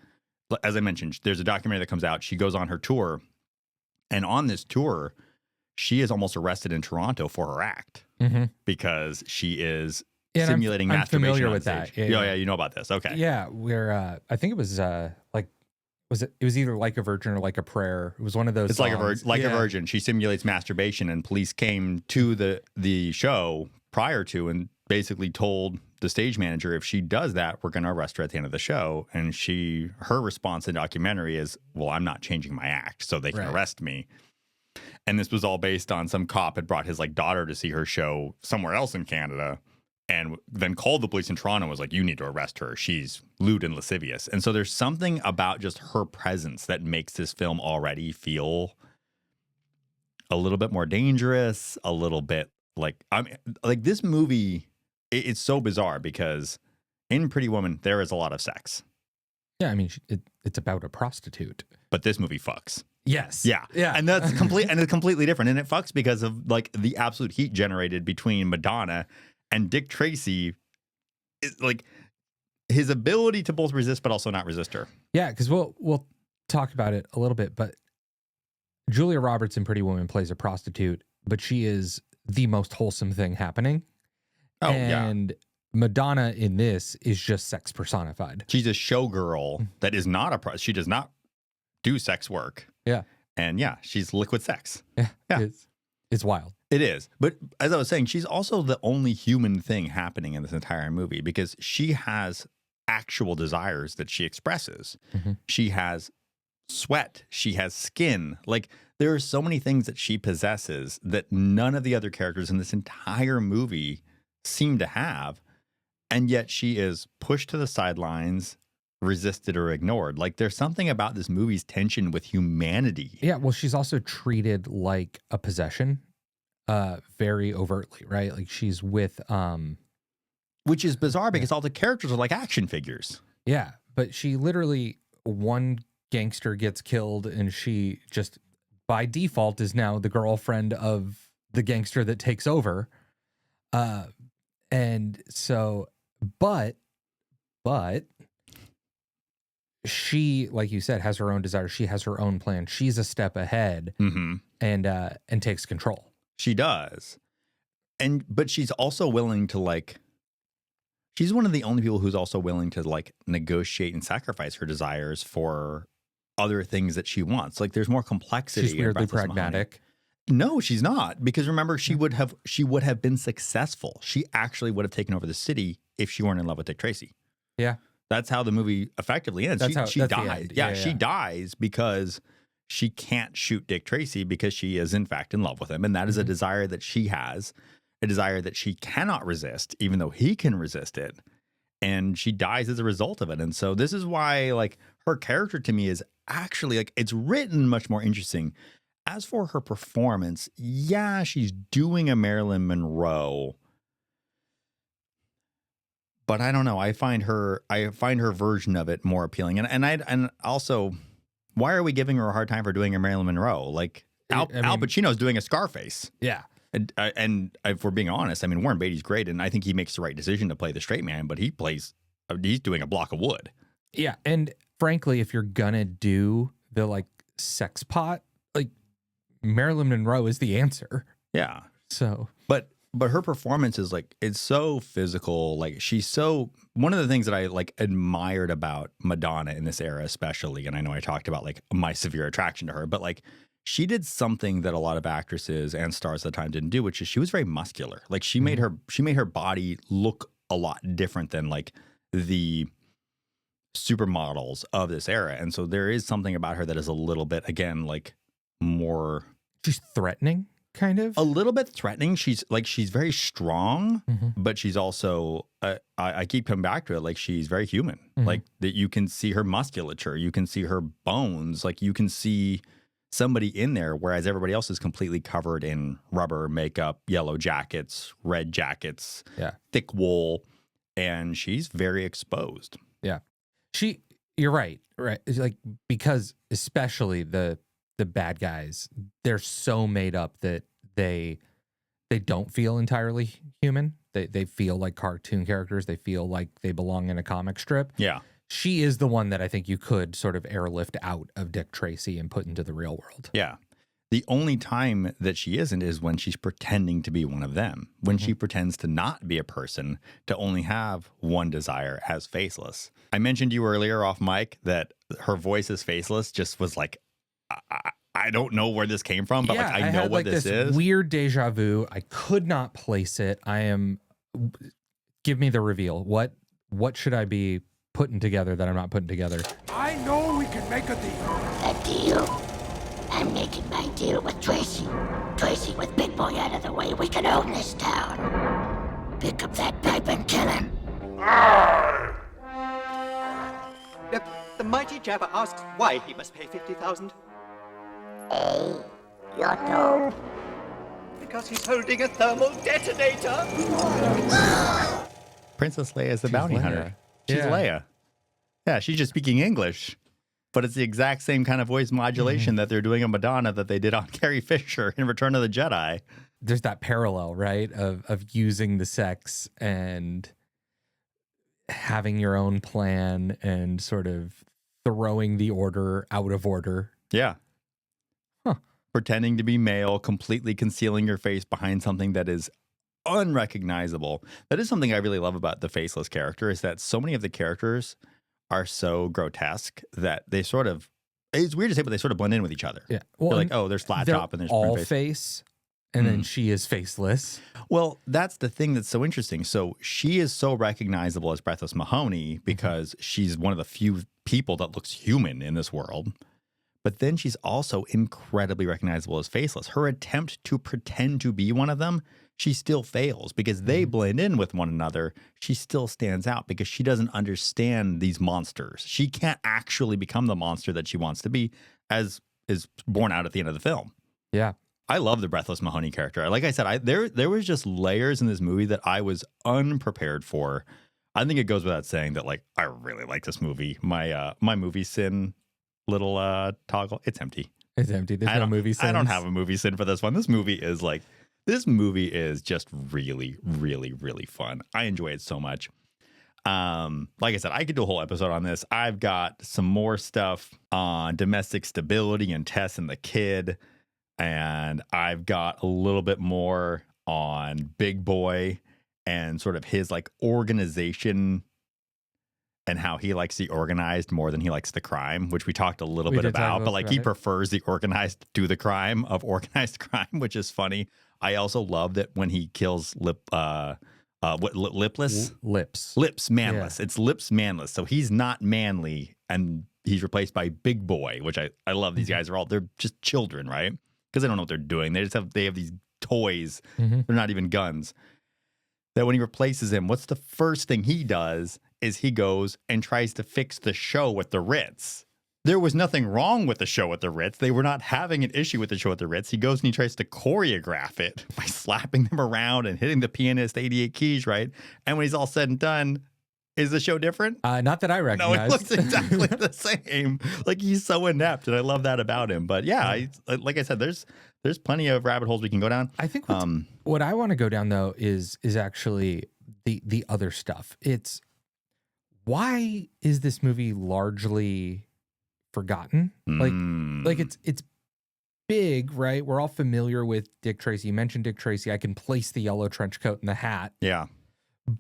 as I mentioned, there's a documentary that comes out. She goes on her tour. And on this tour, she is almost arrested in Toronto for her act because she is simulating I'm masturbation familiar on with stage. that. Yeah, you know about this. Okay. Yeah, where I think it was it was either Like a Virgin or Like a Prayer. It was one of those. It's songs. like a virgin. She simulates masturbation, and police came to the show prior to and basically told the stage manager, if she does that, we're going to arrest her at the end of the show. And her response in the documentary is, well, I'm not changing my act, so they can arrest me. And this was all based on some cop had brought his daughter to see her show somewhere else in Canada, and then called the police in Toronto and was like, you need to arrest her. She's lewd and lascivious. And so there's something about just her presence that makes this film already feel a little bit more dangerous, a little bit like this movie. It's so bizarre because in Pretty Woman, there is a lot of sex. Yeah, I mean, it's about a prostitute. But this movie fucks. Yes. Yeah. And that's and it's completely different. And it fucks because of the absolute heat generated between Madonna and Dick Tracy. His ability to both resist but also not resist her. Yeah, because we'll talk about it a little bit, but Julia Roberts in Pretty Woman plays a prostitute, but she is the most wholesome thing happening. Oh, and Madonna in this is just sex personified. She's a showgirl that is not she does not do sex work. Yeah. And she's liquid sex. Yeah. Yeah. It's wild. It is. But as I was saying, she's also the only human thing happening in this entire movie because she has actual desires that she expresses. She has sweat. She has skin. There are so many things that she possesses that none of the other characters in this entire movie seem to have. And yet she is pushed to the sidelines, resisted or ignored. There's something about this movie's tension with humanity. Yeah, well, she's also treated like a possession, very overtly, right? She's with which is bizarre because all the characters are like action figures. Yeah, but she literally, one gangster gets killed and she just by default is now the girlfriend of the gangster that takes over. And so, but she, like you said, has her own desires. She has her own plan. She's a step ahead and takes control. She does. But she's also willing to like, she's one of the only people who's also willing to like negotiate and sacrifice her desires for other things that she wants. Like there's more complexity. She's weirdly about this pragmatic. Mahoney. No, she's not. Because remember, she would have been successful. She actually would have taken over the city if she weren't in love with Dick Tracy. Yeah. That's how the movie effectively ends. She dies. Yeah, she dies because she can't shoot Dick Tracy because she is in fact in love with him. And that is a desire that she has, a desire that she cannot resist, even though he can resist it. And she dies as a result of it. And so this is why like her character to me is actually like, it's written much more interesting. As for her performance, yeah, she's doing a Marilyn Monroe. But I don't know. I find her version of it more appealing. And also, why are we giving her a hard time for doing a Marilyn Monroe? Like Al Pacino's doing a Scarface. Yeah. And if we're being honest, I mean, Warren Beatty's great, and I think he makes the right decision to play the straight man, but he's doing a block of wood. Yeah. And frankly, if you're gonna do the like sex pot, like Marilyn Monroe is the answer. Yeah. So, but her performance is like, it's so physical. Like she's so, one of the things that I like admired about Madonna in this era, especially, and I know I talked about like my severe attraction to her, but like she did something that a lot of actresses and stars at the time didn't do, which is she was very muscular. Like she made her body look a lot different than like the supermodels of this era. And so there is something about her that is a little bit, again, like more, she's threatening, kind of a little bit threatening. She's very strong, but she's also I keep coming back to it, like she's very human. Like that you can see her musculature, you can see her bones, like you can see somebody in there, whereas everybody else is completely covered in rubber, makeup, yellow jackets, red jackets, thick wool, and she's very exposed. Yeah. You're right. It's like, because especially the bad guys, they're so made up that they don't feel entirely human. They feel like cartoon characters. They feel like they belong in a comic strip. Yeah. She is the one that I think you could sort of airlift out of Dick Tracy and put into the real world. Yeah. The only time that she isn't is when she's pretending to be one of them, when she pretends to not be a person, to only have one desire as Faceless. I mentioned to you earlier off mic that her voice as Faceless just was like, I don't know where this came from, but like I know had, what like, this is. Weird deja vu. I could not place it. Give me the reveal. What should I be putting together that I'm not putting together? I know we can make a deal. A deal? I'm making my deal with Tracy. Tracy, with Big Boy out of the way, we can own this town. Pick up that pipe and kill him. The mighty Jabba asks why he must pay 50,000. Yotto. Because he's holding a thermal detonator. Princess Leia is the bounty hunter. She's Leia. Yeah, she's just speaking English. But it's the exact same kind of voice modulation that they're doing on Madonna that they did on Carrie Fisher in Return of the Jedi. There's that parallel, right, of using the sex and having your own plan and sort of throwing the order out of order. Yeah. Pretending to be male, completely concealing your face behind something that is unrecognizable. That is something I really love about the Faceless character, is that so many of the characters are so grotesque that they sort of, it's weird to say, but they sort of blend in with each other. Yeah. Well, they're like, oh, there's flat top and there's all print face, and then she is faceless. Well, that's the thing that's so interesting. So she is so recognizable as Breathless Mahoney because she's one of the few people that looks human in this world. But then she's also incredibly recognizable as Faceless. Her attempt to pretend to be one of them, she still fails because they blend in with one another. She still stands out because she doesn't understand these monsters. She can't actually become the monster that she wants to be, as is borne out at the end of the film. Yeah. I love the Breathless Mahoney character. Like I said, there was just layers in this movie that I was unprepared for. I think it goes without saying that like I really like this movie. My movie sin little toggle, it's empty. It's empty. There's no movie sins. I don't have a movie sin for this one. This movie is just really, really, really fun. I enjoy it so much. Like I said, I could do a whole episode on this. I've got some more stuff on domestic stability and Tess and the kid. And I've got a little bit more on Big Boy and sort of his like organization and how he likes the organized more than he likes the crime, which we talked a little bit about, but like he prefers the organized to the crime of organized crime, which is funny. I also love that when he kills Lipless? Lips Manless. Yeah. It's Lips Manless. So he's not manly and he's replaced by Big Boy, which I love. These guys they're just children, right? Because they don't know what they're doing. They have these toys. They're not even guns. That when he replaces him, what's the first thing he does is he goes and tries to fix the show at the Ritz. There was nothing wrong with the show at the Ritz. They were not having an issue with the show at the Ritz. He goes and he tries to choreograph it by slapping them around and hitting the pianist 88 keys, right? And when he's all said and done, is the show different? Not that I recognize. No, it looks exactly the same. Like he's so inept, and I love that about him. But yeah, like I said, there's plenty of rabbit holes we can go down. I think what I want to go down though is actually the other stuff. It's why is this movie largely forgotten? Like it's big, right? We're all familiar with Dick Tracy. You mentioned Dick Tracy. I can place the yellow trench coat and the hat. Yeah,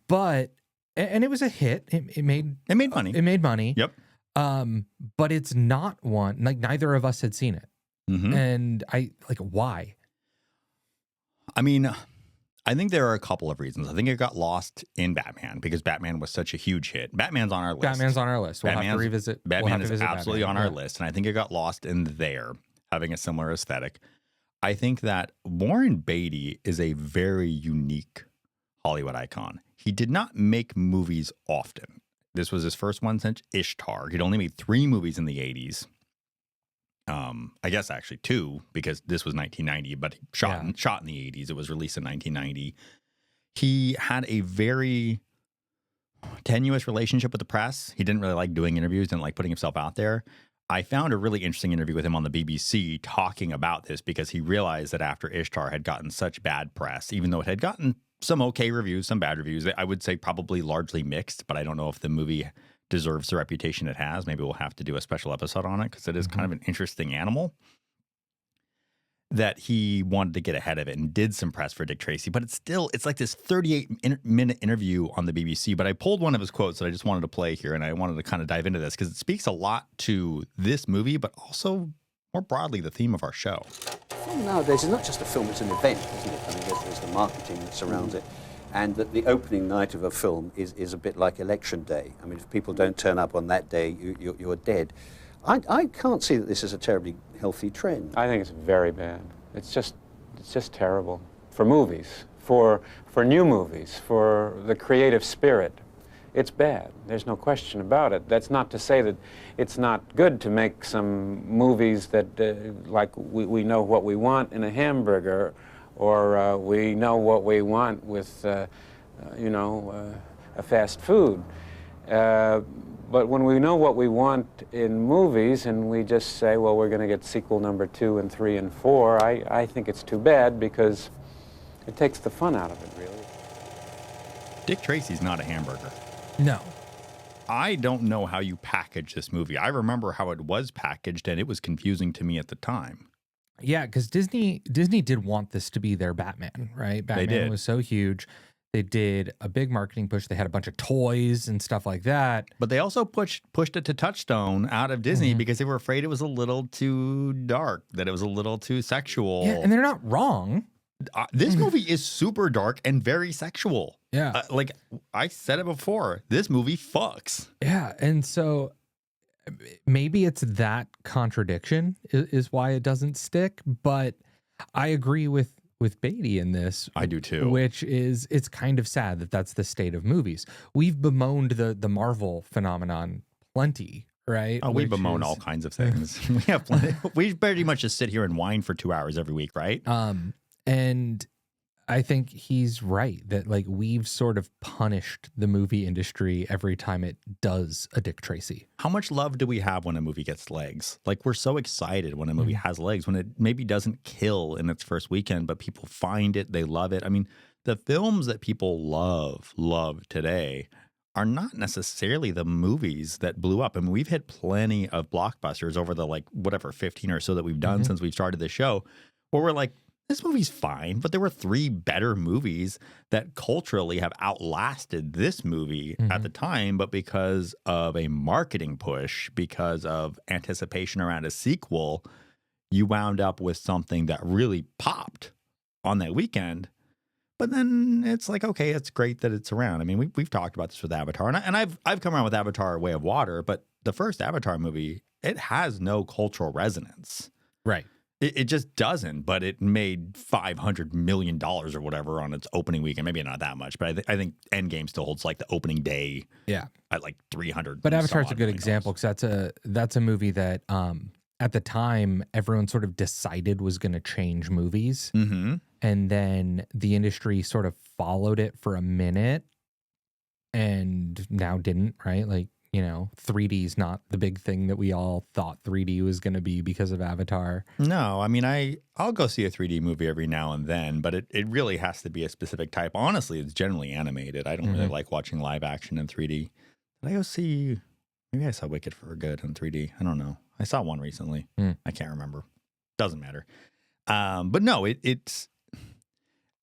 but and it was a hit. It made money. It made money. Yep. But it's not one like neither of us had seen it. And I like why? I mean, I think there are a couple of reasons. I think it got lost in Batman because Batman was such a huge hit. Batman's on our list. We'll have to revisit. Batman is absolutely on our list. And I think it got lost in there, having a similar aesthetic. I think that Warren Beatty is a very unique Hollywood icon. He did not make movies often. This was his first one since Ishtar. He'd only made 3 movies in the 80s. I guess actually 2 because this was 1990, but shot in the 80s. It was released in 1990. He had a very tenuous relationship with the press. He didn't really like doing interviews, didn't like putting himself out there. I found a really interesting interview with him on the BBC talking about this because he realized that after Ishtar had gotten such bad press, even though it had gotten some okay reviews, some bad reviews, I would say probably largely mixed, but I don't know if the movie deserves the reputation it has. Maybe we'll have to do a special episode on it because it is kind of an interesting animal. That he wanted to get ahead of it and did some press for Dick Tracy, but it's like this 38-minute interview on the BBC. But I pulled one of his quotes that I just wanted to play here, and I wanted to kind of dive into this because it speaks a lot to this movie, but also more broadly the theme of our show. Film nowadays is not just a film; it's an event, isn't it? I mean, there's the marketing that surrounds it. And that the opening night of a film is a bit like election day. I mean, if people don't turn up on that day, you're dead. I can't see that this is a terribly healthy trend. I think it's very bad. It's just terrible for movies, for new movies, for the creative spirit. It's bad. There's no question about it. That's not to say that it's not good to make some movies that, like we know what we want in a hamburger, or we know what we want with, a fast food. But when we know what we want in movies and we just say, well, we're going to get sequel number 2 and 3 and 4, I think it's too bad because it takes the fun out of it, really. Dick Tracy's not a hamburger. No. I don't know how you package this movie. I remember how it was packaged, and it was confusing to me at the time. Yeah, because Disney did want this to be their Batman, right? Batman was so huge. They did a big marketing push. They had a bunch of toys and stuff like that. But they also pushed it to Touchstone out of Disney because they were afraid it was a little too dark, that it was a little too sexual. Yeah, and they're not wrong. This movie is super dark and very sexual. Yeah. Like I said it before, this movie fucks. Yeah, and so maybe it's that contradiction is why it doesn't stick, but I agree with Beatty in this. I do too. Which is, it's kind of sad that that's the state of movies. We've bemoaned the Marvel phenomenon plenty, right? Oh, we bemoan all kinds of things. We have plenty. We pretty much just sit here and whine for 2 hours every week, right? And I think he's right that like we've sort of punished the movie industry every time it does a Dick Tracy. How much love do we have when a movie gets legs? Like, we're so excited when a movie has legs, when it maybe doesn't kill in its first weekend, but people find it, they love it. I mean, the films that people love today are not necessarily the movies that blew up. I mean, we've hit plenty of blockbusters over the 15 or so that we've done since we've started the show, where we're like, this movie's fine, but there were 3 better movies that culturally have outlasted this movie at the time, but because of a marketing push, because of anticipation around a sequel, you wound up with something that really popped on that weekend. But then it's like, okay, it's great that it's around. I mean, we've talked about this with Avatar, and I've come around with Avatar: Way of Water, but the first Avatar movie, it has no cultural resonance. Right. It just doesn't, but it made $500 million or whatever on its opening weekend. Maybe not that much, but I think Endgame still holds like the opening day. Yeah, at like 300. But Avatar's a good example because that's a movie that at the time everyone sort of decided was going to change movies, and then the industry sort of followed it for a minute, and now didn't. Right, like. 3D is not the big thing that we all thought 3D was going to be because of Avatar. No, I mean, I'll go see a 3D movie every now and then, but it really has to be a specific type. Honestly, it's generally animated. I don't really like watching live action in 3D. Did I go see, maybe I saw Wicked for Good in 3D. I don't know. I saw one recently. I can't remember. Doesn't matter. But no, it's,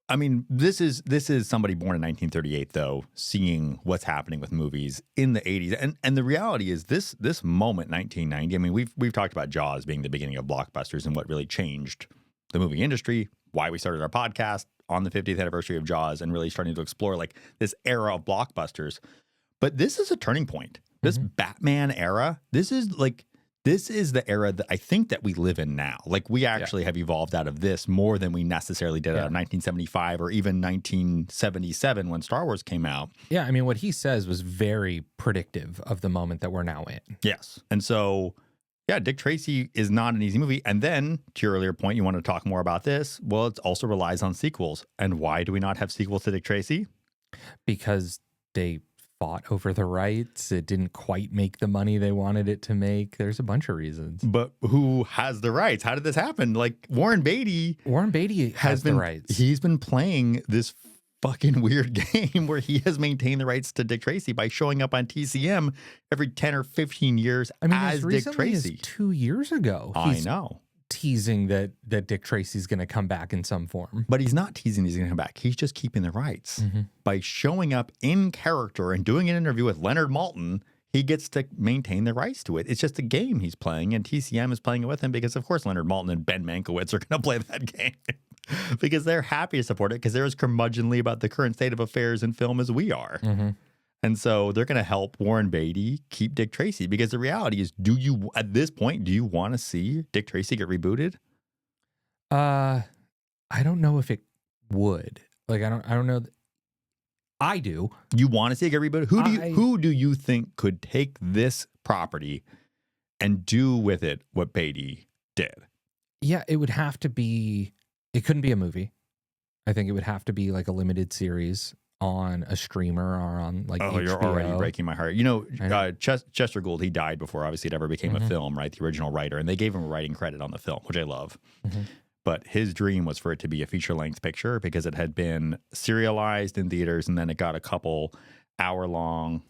I mean, this is somebody born in 1938, though, seeing what's happening with movies in the 80s. And the reality is this moment, 1990, I mean, we've talked about Jaws being the beginning of blockbusters and what really changed the movie industry, why we started our podcast on the 50th anniversary of Jaws and really starting to explore like this era of blockbusters. But this is a turning point. This Batman era, this is the era that I think that we live in now. Like, we actually have evolved out of this more than we necessarily did out of 1975 or even 1977 when Star Wars came out. Yeah, I mean, what he says was very predictive of the moment that we're now in. Yes. And so, yeah, Dick Tracy is not an easy movie. And then, to your earlier point, you want to talk more about this? Well, it also relies on sequels. And why do we not have sequels to Dick Tracy? Because they fought over the rights. It didn't quite make the money they wanted it to make. There's a bunch of reasons. But who has the rights? How did this happen? Like, Warren Beatty has the rights. He's been playing this fucking weird game where he has maintained the rights to Dick Tracy by showing up on TCM every 10 or 15 years as Dick Tracy. As 2 years ago. I know. Teasing that Dick Tracy's going to come back in some form. But he's not teasing he's going to come back. He's just keeping the rights. By showing up in character and doing an interview with Leonard Maltin, he gets to maintain the rights to it. It's just a game he's playing, and TCM is playing it with him because, of course, Leonard Maltin and Ben Mankiewicz are going to play that game because they're happy to support it because they're as curmudgeonly about the current state of affairs in film as we are. And so they're going to help Warren Beatty keep Dick Tracy because the reality is, at this point, do you want to see Dick Tracy get rebooted? I don't know if it would. Like, I don't know. I do. You want to see it get rebooted? Who do you think could take this property and do with it what Beatty did? Yeah, it would have to be. It couldn't be a movie. I think it would have to be like a limited series on a streamer or on like HBO. You're already breaking my heart. You know, Chester Gould, he died before obviously it ever became a film, right? The original writer, and they gave him a writing credit on the film, which I love. But his dream was for it to be a feature-length picture because it had been serialized in theaters, and then it got a couple hour-long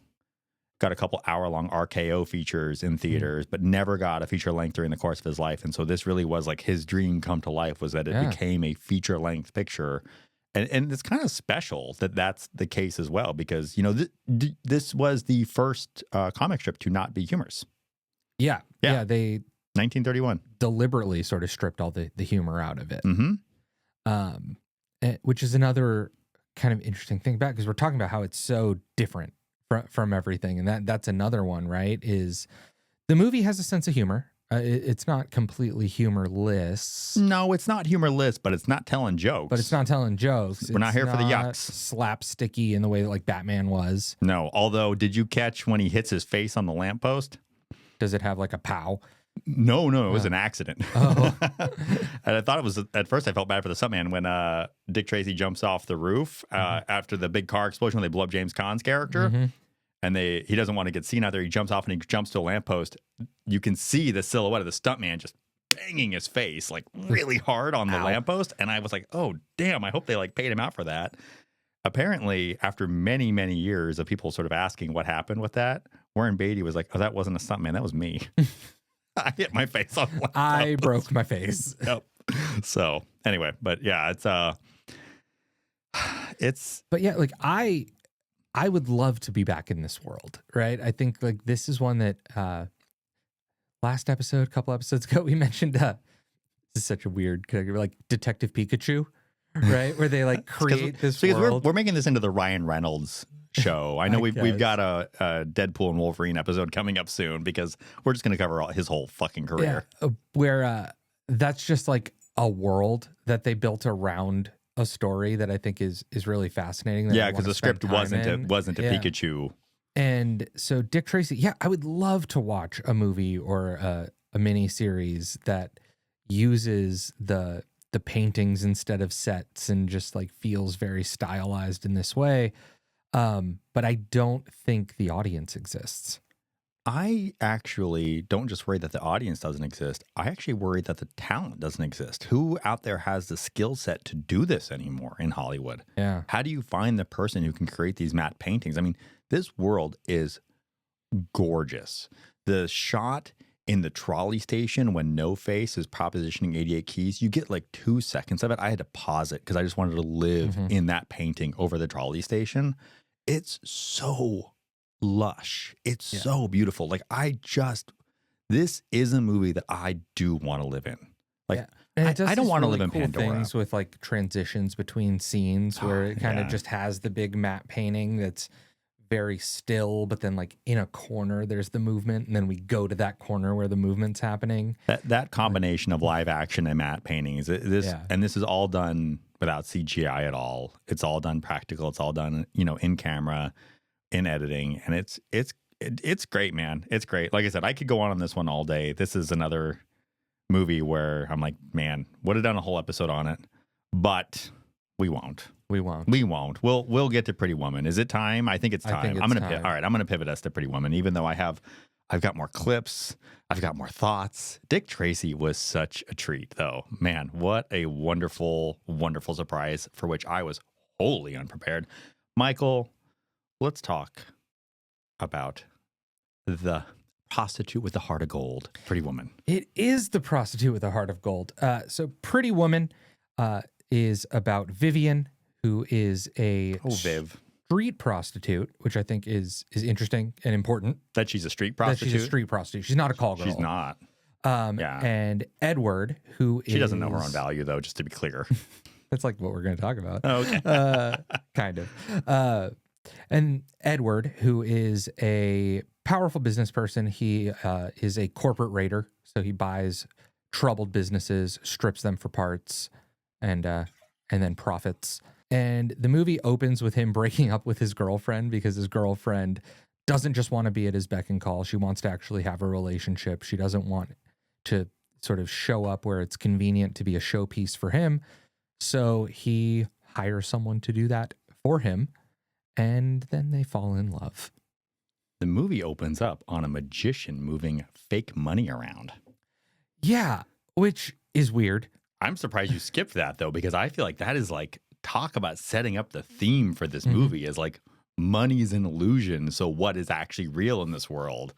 RKO features in theaters, but never got a feature length during the course of his life. And so this really was like his dream come to life, was that it became a feature length picture. And it's kind of special that that's the case as well, because, you know, this was the first comic strip to not be humorous. Yeah. They 1931 deliberately sort of stripped all the humor out of it. Which is another kind of interesting thing back, because we're talking about how it's so different from everything. And that's another one, right? Is the movie has a sense of humor. It's not completely humorless. No, it's not humorless, but it's not telling jokes. We're not here for the yucks. Slapsticky in the way that like Batman was. No, although did you catch when he hits his face on the lamppost? Does it have like a pow? No, it was an accident. Oh. And I thought it was, at first I felt bad for the stuntman when Dick Tracy jumps off the roof after the big car explosion when they blow up James Caan's character. Mm-hmm. And he doesn't want to get seen out there. He jumps off and he jumps to a lamppost. You can see the silhouette of the stuntman just banging his face like really hard on the lamppost. And I was like, oh, damn, I hope they like paid him out for that. Apparently, after many, many years of people sort of asking what happened with that, Warren Beatty was like, oh, that wasn't a stuntman. That was me. I hit my face on the I broke my face. Yep. So anyway, but yeah, but yeah, like I would love to be back in this world, right? I think like this is one that last episode, a couple episodes ago, we mentioned this is such a weird character, like Detective Pikachu, right? Where they like create this world. We're making this into the Ryan Reynolds show. I know we've got a Deadpool and Wolverine episode coming up soon because we're just going to cover his whole fucking career. Yeah, where that's just like a world that they built around a story that I think is really fascinating. Yeah, because the script wasn't a Pikachu. And so Dick Tracy, yeah, I would love to watch a movie or a mini series that uses the paintings instead of sets and just like feels very stylized in this way. But I don't think the audience exists. I actually don't just worry that the audience doesn't exist. I actually worry that the talent doesn't exist. Who out there has the skill set to do this anymore in Hollywood? Yeah. How do you find the person who can create these matte paintings? I mean, this world is gorgeous. The shot in the trolley station when No Face is propositioning 88 keys, you get like 2 seconds of it. I had to pause it because I just wanted to live in that painting over the trolley station. It's so lush. It's so beautiful. Like this is a movie that I do want to live in. Like and it does I don't want to live in cool Pandora. Things with like transitions between scenes where it kind of just has the big matte painting that's very still, but then like in a corner there's the movement, and then we go to that corner where the movement's happening. That combination of live action and matte paintings, and this is all done without CGI at all. It's all done practical. It's all done, in camera, in editing, and it's great, man. It's great. Like I said, I could go on this one all day. This is another movie where I'm like, man, would have done a whole episode on it, but we won't. We'll get to Pretty Woman. Is it time? I think it's time. I'm gonna pivot us to Pretty Woman, even though I've got more clips. I've got more thoughts. Dick Tracy was such a treat, though. Man, what a wonderful, wonderful surprise for which I was wholly unprepared. Michael, let's talk about the prostitute with the heart of gold, Pretty Woman. It is the prostitute with a heart of gold. So Pretty Woman is about Vivian, who is a street prostitute, which I think is interesting and important. That she's a street prostitute? That she's a street prostitute. She's not a call girl. She's not. And Edward, who She doesn't know her own value, though, just to be clear. That's like what we're going to talk about. Oh, okay. Kind of. And Edward, who is a powerful business person, he is a corporate raider. So he buys troubled businesses, strips them for parts, and then profits. And the movie opens with him breaking up with his girlfriend because his girlfriend doesn't just want to be at his beck and call. She wants to actually have a relationship. She doesn't want to sort of show up where it's convenient to be a showpiece for him. So he hires someone to do that for him, and then they fall in love. The movie opens up on a magician moving fake money around. Yeah, which is weird. I'm surprised you skipped that, though, because I feel like that is like talk about setting up the theme for this movie is like money is an illusion. So what is actually real in this world?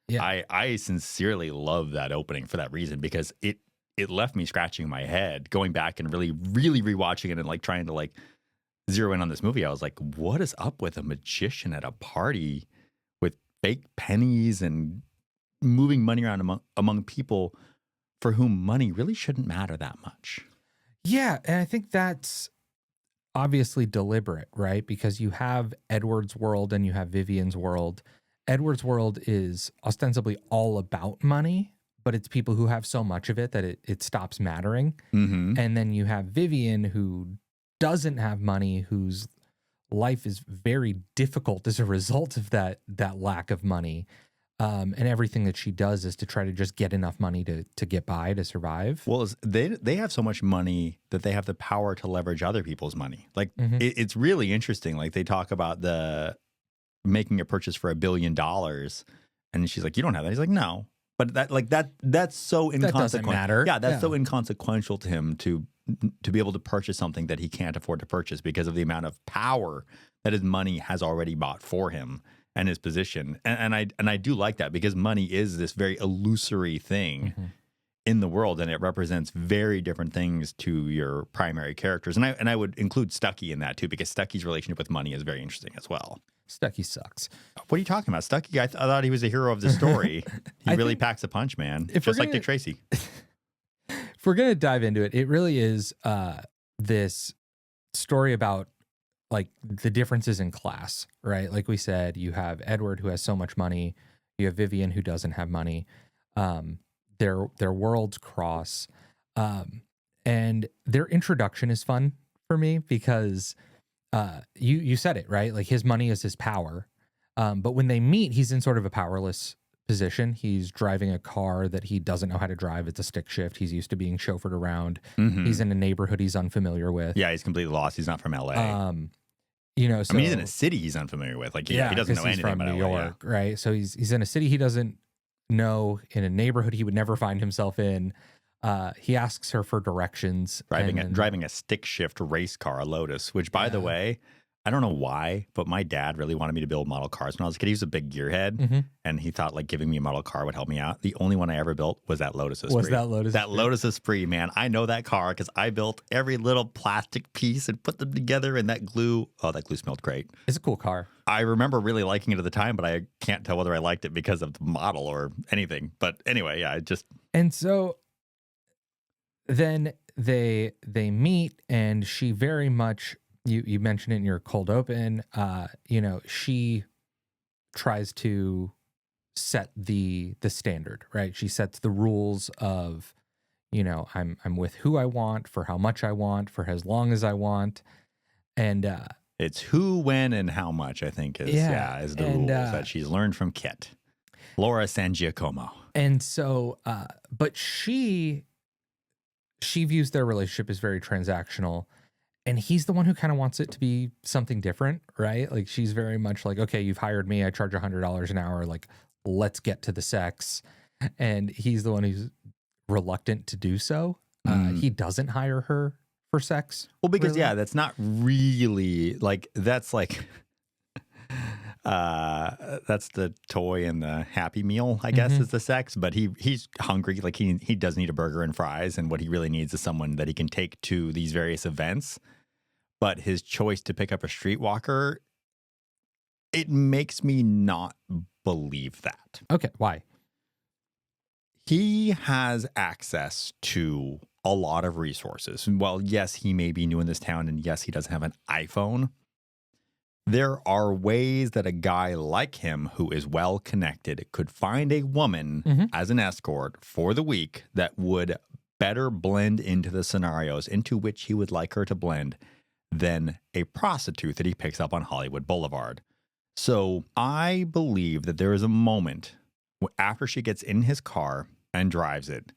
Yeah. I sincerely love that opening for that reason, because it left me scratching my head, going back and really, really rewatching it and like trying to like zero in on this movie. I was like, what is up with a magician at a party with fake pennies and moving money around among people for whom money really shouldn't matter that much? Yeah, and I think that's obviously deliberate, right? Because you have Edward's world and you have Vivian's world. Edward's world is ostensibly all about money, but it's people who have so much of it that it stops mattering. Mm-hmm. And then you have Vivian, who doesn't have money, whose life is very difficult as a result of that lack of money. And everything that she does is to try to just get enough money to get by, to survive. Well, they have so much money that they have the power to leverage other people's money. Like it's really interesting. Like they talk about the making a purchase for $1 billion, and she's like, "You don't have that." He's like, "No," but that's so inconsequential. That doesn't matter. Yeah, that's so inconsequential to him to be able to purchase something that he can't afford to purchase because of the amount of power that his money has already bought for him and his position. And I do like that, because money is this very illusory thing in the world, and it represents very different things to your primary characters. And I would include Stuckey in that too, because Stuckey's relationship with money is very interesting as well. Stuckey sucks. What are you talking about? Stuckey, I thought he was the hero of the story. He really packs a punch, man. Just like Dick Tracy. If we're going to dive into it, it really is this story about like the differences in class, right? Like we said, you have Edward, who has so much money. You have Vivian, who doesn't have money. Their worlds cross. And their introduction is fun for me because you said it, right? Like his money is his power. But when they meet, he's in sort of a powerless position. He's driving a car that he doesn't know how to drive. It's a stick shift. He's used to being chauffeured around. He's in a neighborhood he's unfamiliar with. Yeah, he's completely lost. He's not from LA. You know, so, I mean, he's in a city he's unfamiliar with. Like he doesn't know anything from about New LA, York, right? So he's in a city he doesn't know, in a neighborhood he would never find himself in. He asks her for directions. Driving a stick shift race car, a Lotus, which, by the way, I don't know why, but my dad really wanted me to build model cars when I was a kid. He was a big gearhead, and he thought like giving me a model car would help me out. The only one I ever built was that Lotus Esprit. That Lotus Esprit, man. I know that car because I built every little plastic piece and put them together, and that glue smelled great. It's a cool car. I remember really liking it at the time, but I can't tell whether I liked it because of the model or anything. But anyway, yeah, And so then they meet, and she very much, you mentioned it in your cold open, she tries to set the standard, right? She sets the rules of, I'm with who I want, for how much I want, for as long as I want. And it's who, when, and how much, I think is the rules that she's learned from Kit, Laura San Giacomo. And so, but she views their relationship as very transactional, and he's the one who kind of wants it to be something different, right? Like she's very much like, okay, you've hired me, I charge $100 an hour, like let's get to the sex. And he's the one who's reluctant to do so. He doesn't hire her for sex. Well, because that's not really like, that's like that's the toy and the Happy Meal, I guess, is the sex. But he's hungry, like he does need a burger and fries, and what he really needs is someone that he can take to these various events. But his choice to pick up a streetwalker, it makes me not believe that. Okay, why? He has access to a lot of resources. Well, yes, he may be new in this town, and yes, he doesn't have an iPhone. There are ways that a guy like him, who is well connected, could find a woman as an escort for the week that would better blend into the scenarios into which he would like her to blend than a prostitute that he picks up on Hollywood Boulevard. So I believe that there is a moment after she gets in his car and drives it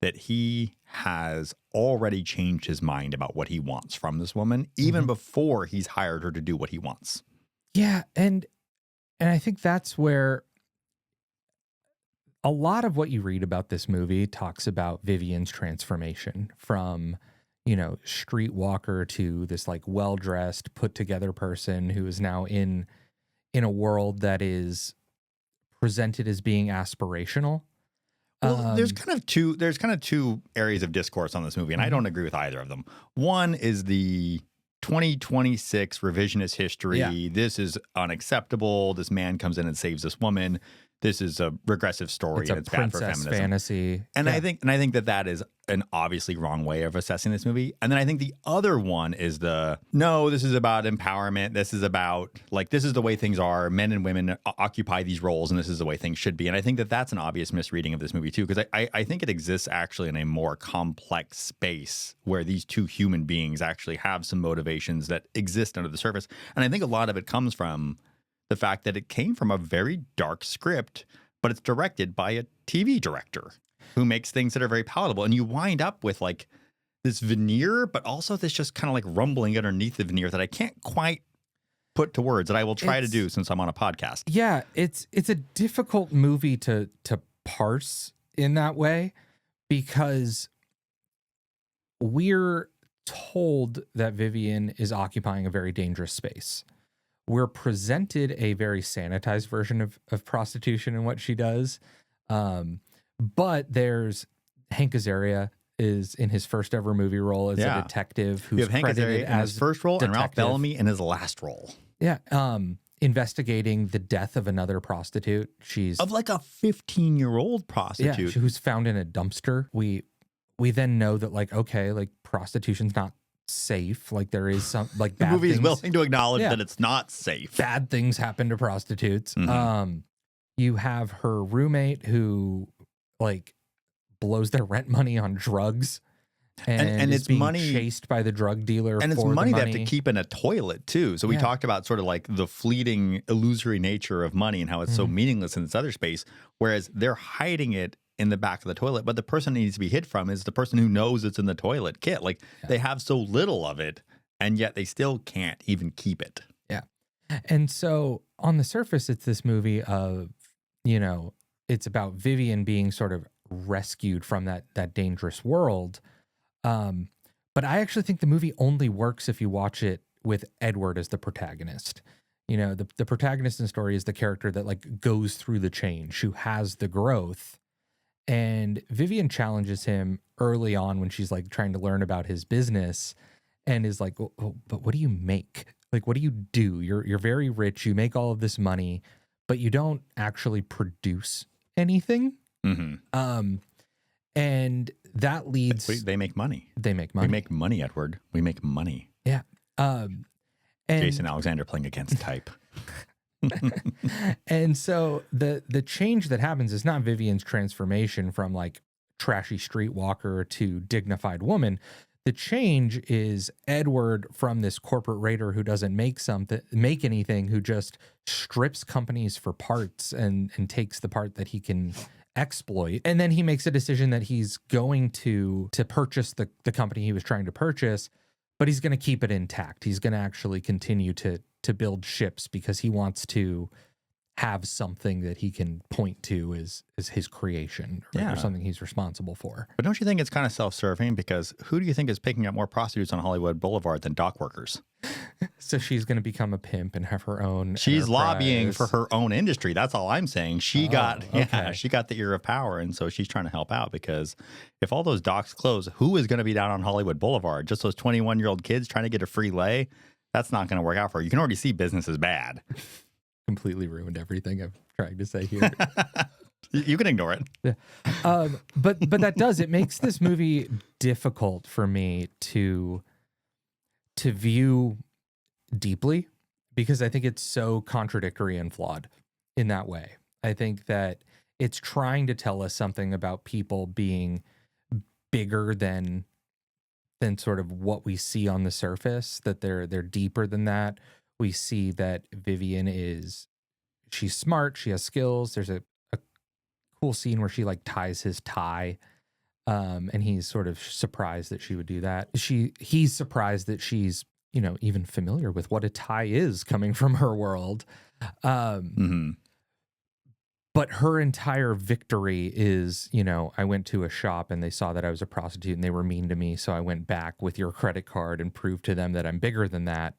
that he has already changed his mind about what he wants from this woman, even before he's hired her to do what he wants. Yeah, and I think that's where a lot of what you read about this movie talks about Vivian's transformation from, streetwalker to this like well-dressed, put-together person who is now in a world that is presented as being aspirational. Well, there's kind of two areas of discourse on this movie, and I don't agree with either of them. One is the 2026 revisionist history. Yeah. This is unacceptable. This man comes in and saves this woman. This is a regressive story, and it's bad for feminism. Fantasy. And I think that is an obviously wrong way of assessing this movie. And then I think the other one is this is about empowerment. This is about, like, this is the way things are. Men and women occupy these roles, and this is the way things should be. And I think that that's an obvious misreading of this movie, too, because I think it exists actually in a more complex space where these two human beings actually have some motivations that exist under the surface. And I think a lot of it comes from the fact that it came from a very dark script but it's directed by a TV director who makes things that are very palatable. And you wind up with like this veneer, but also this just kind of like rumbling underneath the veneer that I can't quite put to words, that I will try to do since I'm on a podcast. Yeah, it's a difficult movie to parse in that way, because we're told that Vivian is occupying a very dangerous space. We're presented a very sanitized version of prostitution and what she does. But there's Hank Azaria is in his first ever movie role as a detective who's credited as his first role detective. and Ralph Bellamy in his last role. Yeah. Investigating the death of another prostitute. She's of like a 15-year-old prostitute. who's found in a dumpster. We then know that like, okay, like prostitution's not safe. Like there is some like bad the movie things. is willing to acknowledge that it's not safe. Bad things happen to prostitutes. You have her roommate who like blows their rent money on drugs and it's being money chased by the drug dealer. And it's for money the they have to keep in a toilet too. So we talked about sort of like the fleeting illusory nature of money and how it's so meaningless in this other space, whereas they're hiding it in the back of the toilet. But the person it needs to be hid from is the person who knows it's in the toilet kit. Like they have so little of it, and yet they still can't even keep it. Yeah. And so on the surface, it's this movie of, you know, it's about Vivian being sort of rescued from that dangerous world. But I actually think the movie only works if you watch it with Edward as the protagonist. You know, the protagonist in the story is the character that like goes through the change, who has the growth. And Vivian challenges him early on when she's like trying to learn about his business and is like, oh, but what do you make? Like, what do you do? You're very rich. You make all of this money, but you don't actually produce anything. And that leads. They make money. They make money. We make money, Edward. We make money. Yeah. And Jason Alexander playing against type. And so the change that happens is not Vivian's transformation from like trashy streetwalker to dignified woman. The change is Edward from this corporate raider who doesn't make anything, who just strips companies for parts and takes the part that he can exploit. And then he makes a decision that he's going to purchase the company he was trying to purchase, but he's going to keep it intact. He's going to actually continue to build ships because he wants to have something that he can point to as his creation or something he's responsible for. But don't you think it's kind of self-serving? Because who do you think is picking up more prostitutes on Hollywood Boulevard than dock workers? So she's going to become a pimp and have her own She's enterprise. lobbying for her own industry. That's all I'm saying. She got the ear of power, and so she's trying to help out, because if all those docks close, who is going to be down on Hollywood Boulevard? Just those 21-year-old kids trying to get a free lay? That's not going to work out for her. You can already see business is bad. Completely ruined everything I'm trying to say here. You can ignore it. Yeah. But it makes this movie difficult for me to view deeply, because I think it's so contradictory and flawed in that way. I think that it's trying to tell us something about people being bigger than sort of what we see on the surface, that they're deeper than that. We see that Vivian she's smart, she has skills. There's a cool scene where she like ties his tie, and he's sort of surprised that she would do that. He's surprised that she's, you know, even familiar with what a tie is coming from her world. But her entire victory is, you know, I went to a shop and they saw that I was a prostitute and they were mean to me, so I went back with your credit card and proved to them that I'm bigger than that.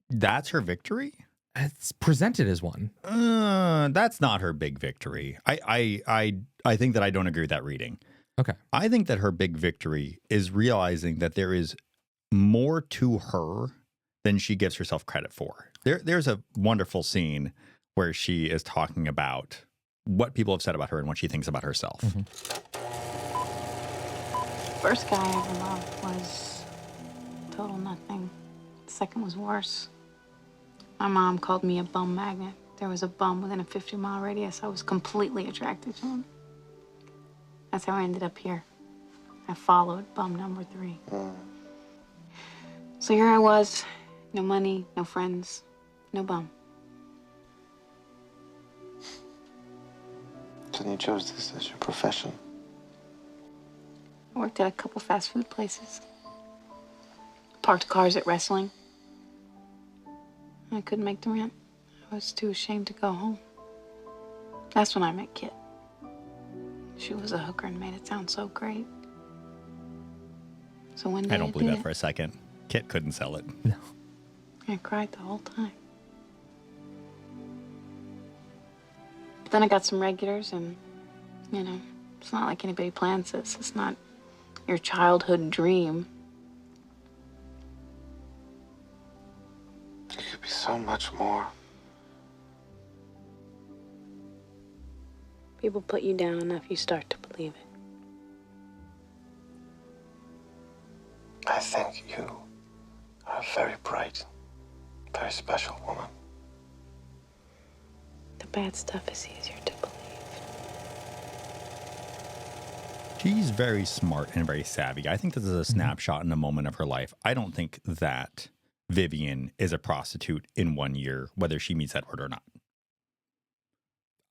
That's her victory? It's presented as one. That's not her big victory. I think that I don't agree with that reading. Okay. I think that her big victory is realizing that there is more to her than she gives herself credit for. There's a wonderful scene where she is talking about what people have said about her and what she thinks about herself. First guy I ever loved was total nothing. The second was worse. My mom called me a bum magnet. There was a bum within a 50-mile radius. I was completely attracted to him. That's how I ended up here. I followed bum number 3. So here I was, no money, no friends, no bum. reason you chose this as your profession? I worked at a couple fast food places. Parked cars at wrestling. I couldn't make the rent. I was too ashamed to go home. That's when I met Kit. She was a hooker and made it sound so great. So one day I don't believe did that for a second. Kit couldn't sell it. No. I cried the whole time. But then I got some regulars, and, you know, it's not like anybody plans this. It's not your childhood dream. You could be so much more. People put you down enough, you start to believe it. I think you are a very bright, very special woman. The bad stuff is easier to believe. She's very smart and very savvy. I think this is a snapshot in a moment of her life. I don't think that Vivian is a prostitute in 1 year, whether she meets Edward or not.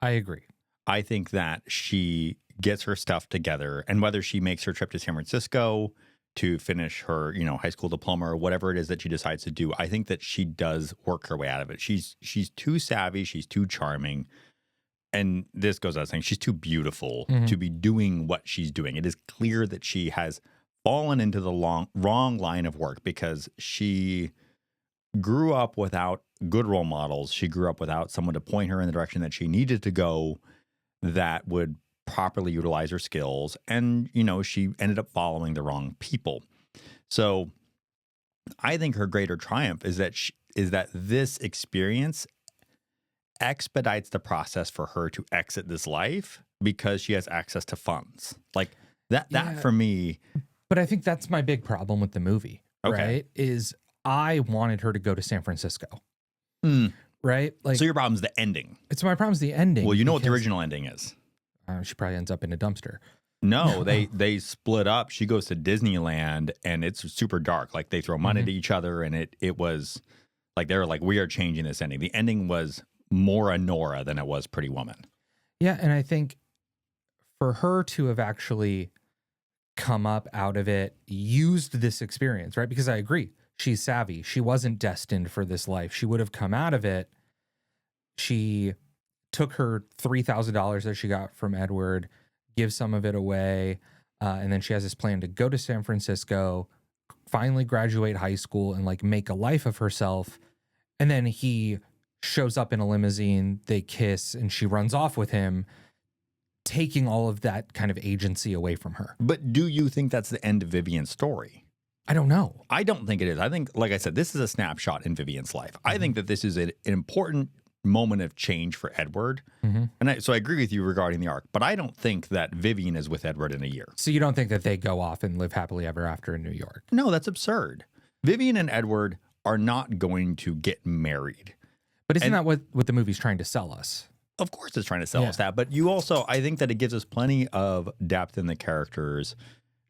I agree. I think that she gets her stuff together, and whether she makes her trip to San Francisco to finish her, high school diploma or whatever it is that she decides to do, I think that she does work her way out of it. She's too savvy. She's too charming. And this goes without saying, she's too beautiful to be doing what she's doing. It is clear that she has fallen into the wrong line of work because she grew up without good role models. She grew up without someone to point her in the direction that she needed to go that would properly utilize her skills. And, she ended up following the wrong people. So I think her greater triumph is that this experience expedites the process for her to exit this life because she has access to funds. Like that for me. But I think that's my big problem with the movie, Okay. right? Is I wanted her to go to San Francisco. Right? Like, So your problem's the ending. my problem's the ending. Well, you know what the because, original ending is. she probably ends up in a dumpster. No, they split up. She goes to Disneyland and it's super dark. Like they throw money to each other, and it was like they were like, we are changing this ending. The ending was more a Nora than it was Pretty Woman. Yeah, and I think for her to have actually come up out of it, used this experience, right? Because I agree, she's savvy. She wasn't destined for this life. She would have come out of it. She took her $3,000 that she got from Edward, give some of it away, and then she has this plan to go to San Francisco, finally graduate high school, and like make a life of herself. And then he shows up in a limousine, they kiss, and she runs off with him, taking all of that kind of agency away from her. But do you think that's the end of Vivian's story? I don't know. I don't think it is. I think, like I said, this is a snapshot in Vivian's life. I think that this is an important moment of change for Edward. And so I agree with you regarding the arc, but I don't think that Vivian is with Edward in a year. So you don't think that they go off and live happily ever after in New York? No, that's absurd. Vivian and Edward are not going to get married. But isn't that what the movie's trying to sell us? Of course it's trying to sell us that, but you also, I think that it gives us plenty of depth in the characters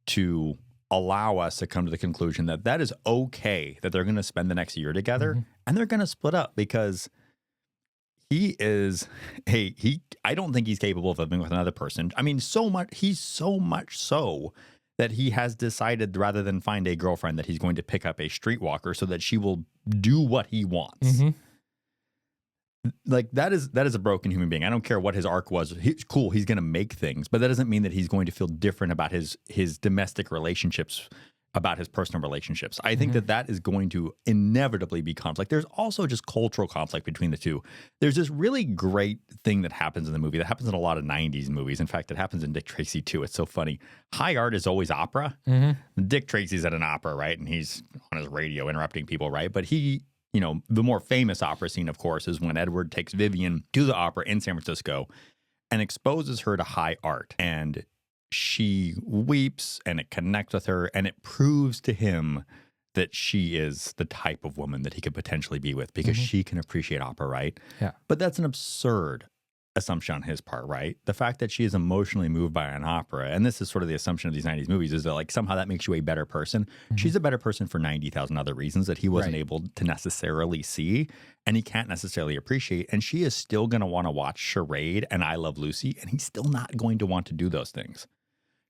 to allow us to come to the conclusion that that is okay, that they're going to spend the next year together and they're going to split up because I don't think he's capable of living with another person. I mean, he's so much so that he has decided rather than find a girlfriend that he's going to pick up a streetwalker so that she will do what he wants. Like that is a broken human being. I don't care what his arc was. He's cool. He's going to make things, but that doesn't mean that he's going to feel different about his domestic relationships, about his personal relationships. I think that is going to inevitably be conflict. There's also just cultural conflict between the two. There's this really great thing that happens in the movie that happens in a lot of 90s movies. In fact, it happens in Dick Tracy too. It's so funny. High art is always opera. Dick Tracy's at an opera, right? And he's on his radio interrupting people, right? But the more famous opera scene, of course, is when Edward takes Vivian to the opera in San Francisco and exposes her to high art. And she weeps and it connects with her and it proves to him that she is the type of woman that he could potentially be with because she can appreciate opera, right? Yeah. But that's an absurd assumption on his part, right? The fact that she is emotionally moved by an opera, and this is sort of the assumption of these 90s movies, is that like somehow that makes you a better person. She's a better person for 90,000 other reasons that he wasn't able to necessarily see and he can't necessarily appreciate. And she is still going to want to watch Charade and I Love Lucy, and he's still not going to want to do those things.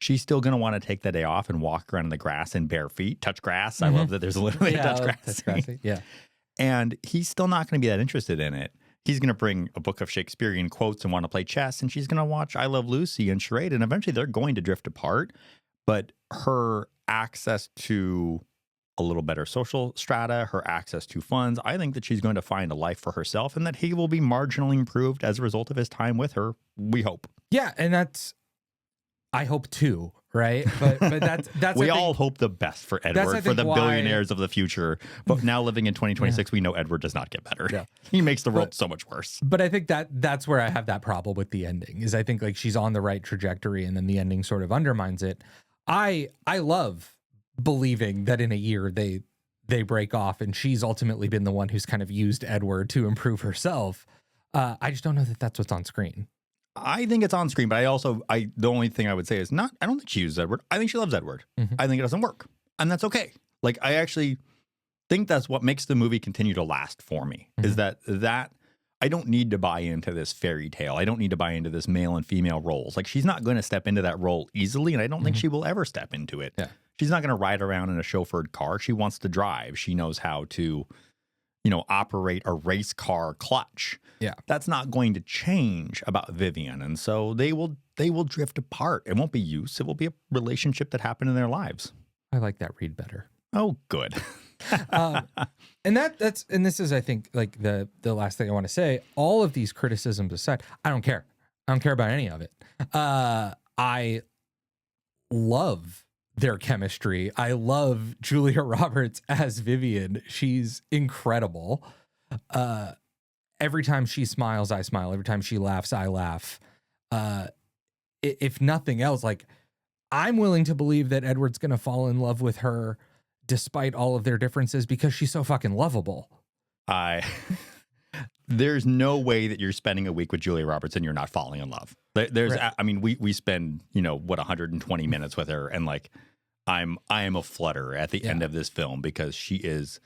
She's still going to want to take the day off and walk around in the grass in bare feet, touch grass. I love that there's literally a touch grass. Yeah. And he's still not going to be that interested in it. He's going to bring a book of Shakespearean quotes and want to play chess, and she's going to watch I Love Lucy and Charade, and eventually they're going to drift apart. But her access to a little better social strata, her access to funds, I think that she's going to find a life for herself and that he will be marginally improved as a result of his time with her, we hope. Yeah, and I hope too, right? But that's we all hope the best for Edward, for the billionaires of the future. But now living in 2026, we know Edward does not get better. Yeah. He makes the world so much worse. But I think that's where I have that problem with the ending, is I think like she's on the right trajectory and then the ending sort of undermines it. I love believing that in a year they break off and she's ultimately been the one who's kind of used Edward to improve herself. I just don't know that that's what's on screen. I think it's on screen, but the only thing I would say is I don't think she uses Edward. I think she loves Edward. I think it doesn't work. And that's okay. Like, I actually think that's what makes the movie continue to last for me, is that I don't need to buy into this fairy tale. I don't need to buy into this male and female roles. Like, she's not going to step into that role easily, and I don't think she will ever step into it. Yeah. She's not going to ride around in a chauffeured car. She wants to drive. She knows how to, operate a race car clutch. Yeah. That's not going to change about Vivian. And so they will drift apart. It won't be use. It will be a relationship that happened in their lives. I like that read better. Oh, good. And this is, I think, like the last thing I want to say. All of these criticisms aside, I don't care. I don't care about any of it. I love their chemistry. I love Julia Roberts as Vivian. She's incredible. Every time she smiles, I smile. Every time she laughs, I laugh. If nothing else, like, I'm willing to believe that Edward's going to fall in love with her despite all of their differences because she's so fucking lovable. There's no way that you're spending a week with Julia Roberts and you're not falling in love. I mean, we spend, 120 minutes with her, and like, I am a flutter at the end of this film because she is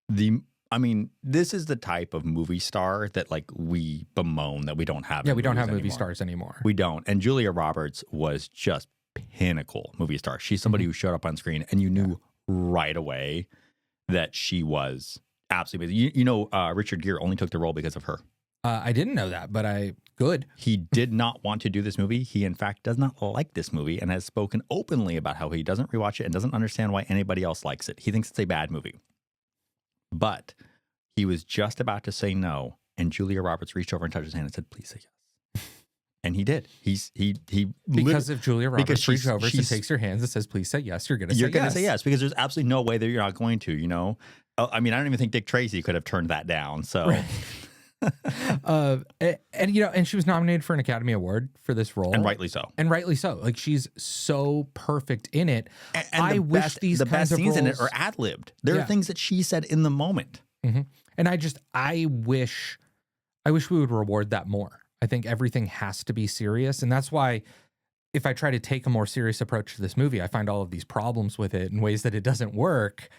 this is the type of movie star that like we bemoan that we don't have. Yeah, we don't have movie anymore. stars anymore. We don't. And Julia Roberts was just pinnacle movie star. She's somebody who showed up on screen and you knew right away that she was absolutely amazing. Richard Gere only took the role because of her. I didn't know that, but good. He did not want to do this movie. He, in fact, does not like this movie and has spoken openly about how he doesn't rewatch it and doesn't understand why anybody else likes it. He thinks it's a bad movie. But he was just about to say no, and Julia Roberts reached over and touched his hand and said, "Please say yes." And he did. Because if Julia Roberts reaches over and takes your hands and says, "Please say yes," you're going to say yes, because there's absolutely no way that you're not going to. I mean, I don't even think Dick Tracy could have turned that down. So. Right. And she was nominated for an Academy Award for this role, and rightly so. Like, she's so perfect in it. And I wish the best scenes in it are ad libbed. There are things that she said in the moment, and I wish we would reward that more. I think everything has to be serious, and that's why if I try to take a more serious approach to this movie, I find all of these problems with it in ways that it doesn't work.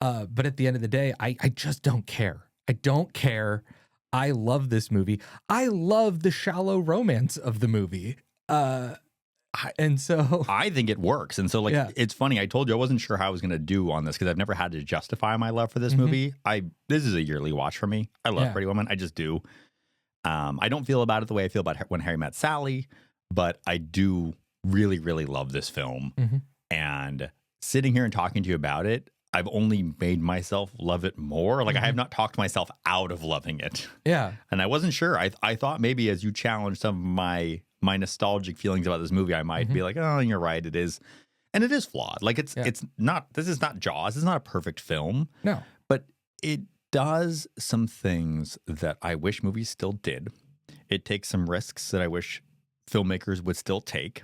But at the end of the day, I just don't care. I don't care. I love this movie. I love the shallow romance of the movie. And so I think it works. And so it's funny. I told you I wasn't sure how I was going to do on this because I've never had to justify my love for this movie. This is a yearly watch for me. I love Pretty Woman. I just do. I don't feel about it the way I feel about When Harry Met Sally, but I do really, really love this film. And sitting here and talking to you about it, I've only made myself love it more. Like, I have not talked myself out of loving it. Yeah. And I wasn't sure. I thought maybe as you challenged some of my nostalgic feelings about this movie, I might be like, oh, you're right. It is. And it is flawed. Like, it's not, this is not Jaws. It's not a perfect film. No. But it does some things that I wish movies still did. It takes some risks that I wish filmmakers would still take.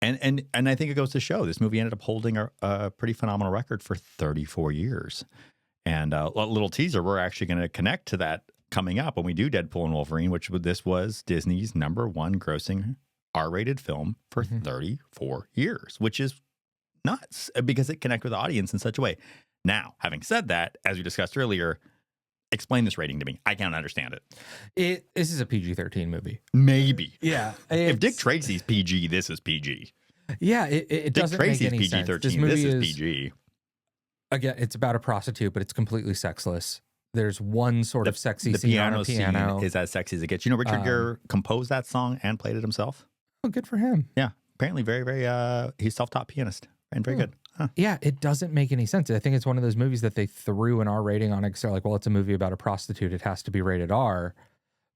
And I think it goes to show this movie ended up holding a pretty phenomenal record for 34 years. And a little teaser, we're actually going to connect to that coming up when we do Deadpool and Wolverine, this was Disney's #1 grossing R-rated film for 34 years, which is nuts because it connected with the audience in such a way. Now, having said that, as we discussed earlier, explain this rating to me. I can't understand it. This is a PG-13 movie. Maybe. Yeah. If Dick Tracy's PG, this is PG. Yeah, it doesn't Dick Tracy's make any sense. PG-13, this is PG. Again, it's about a prostitute, but it's completely sexless. There's one sort of sexy scene on a piano. Scene is as sexy as it gets. You know, Richard Gere composed that song and played it himself. Oh, good for him. Yeah. Apparently very, very, he's self-taught pianist and very good. Huh. Yeah, it doesn't make any sense. I think it's one of those movies that they threw an R rating on it. So like, well, it's a movie about a prostitute. It has to be rated R.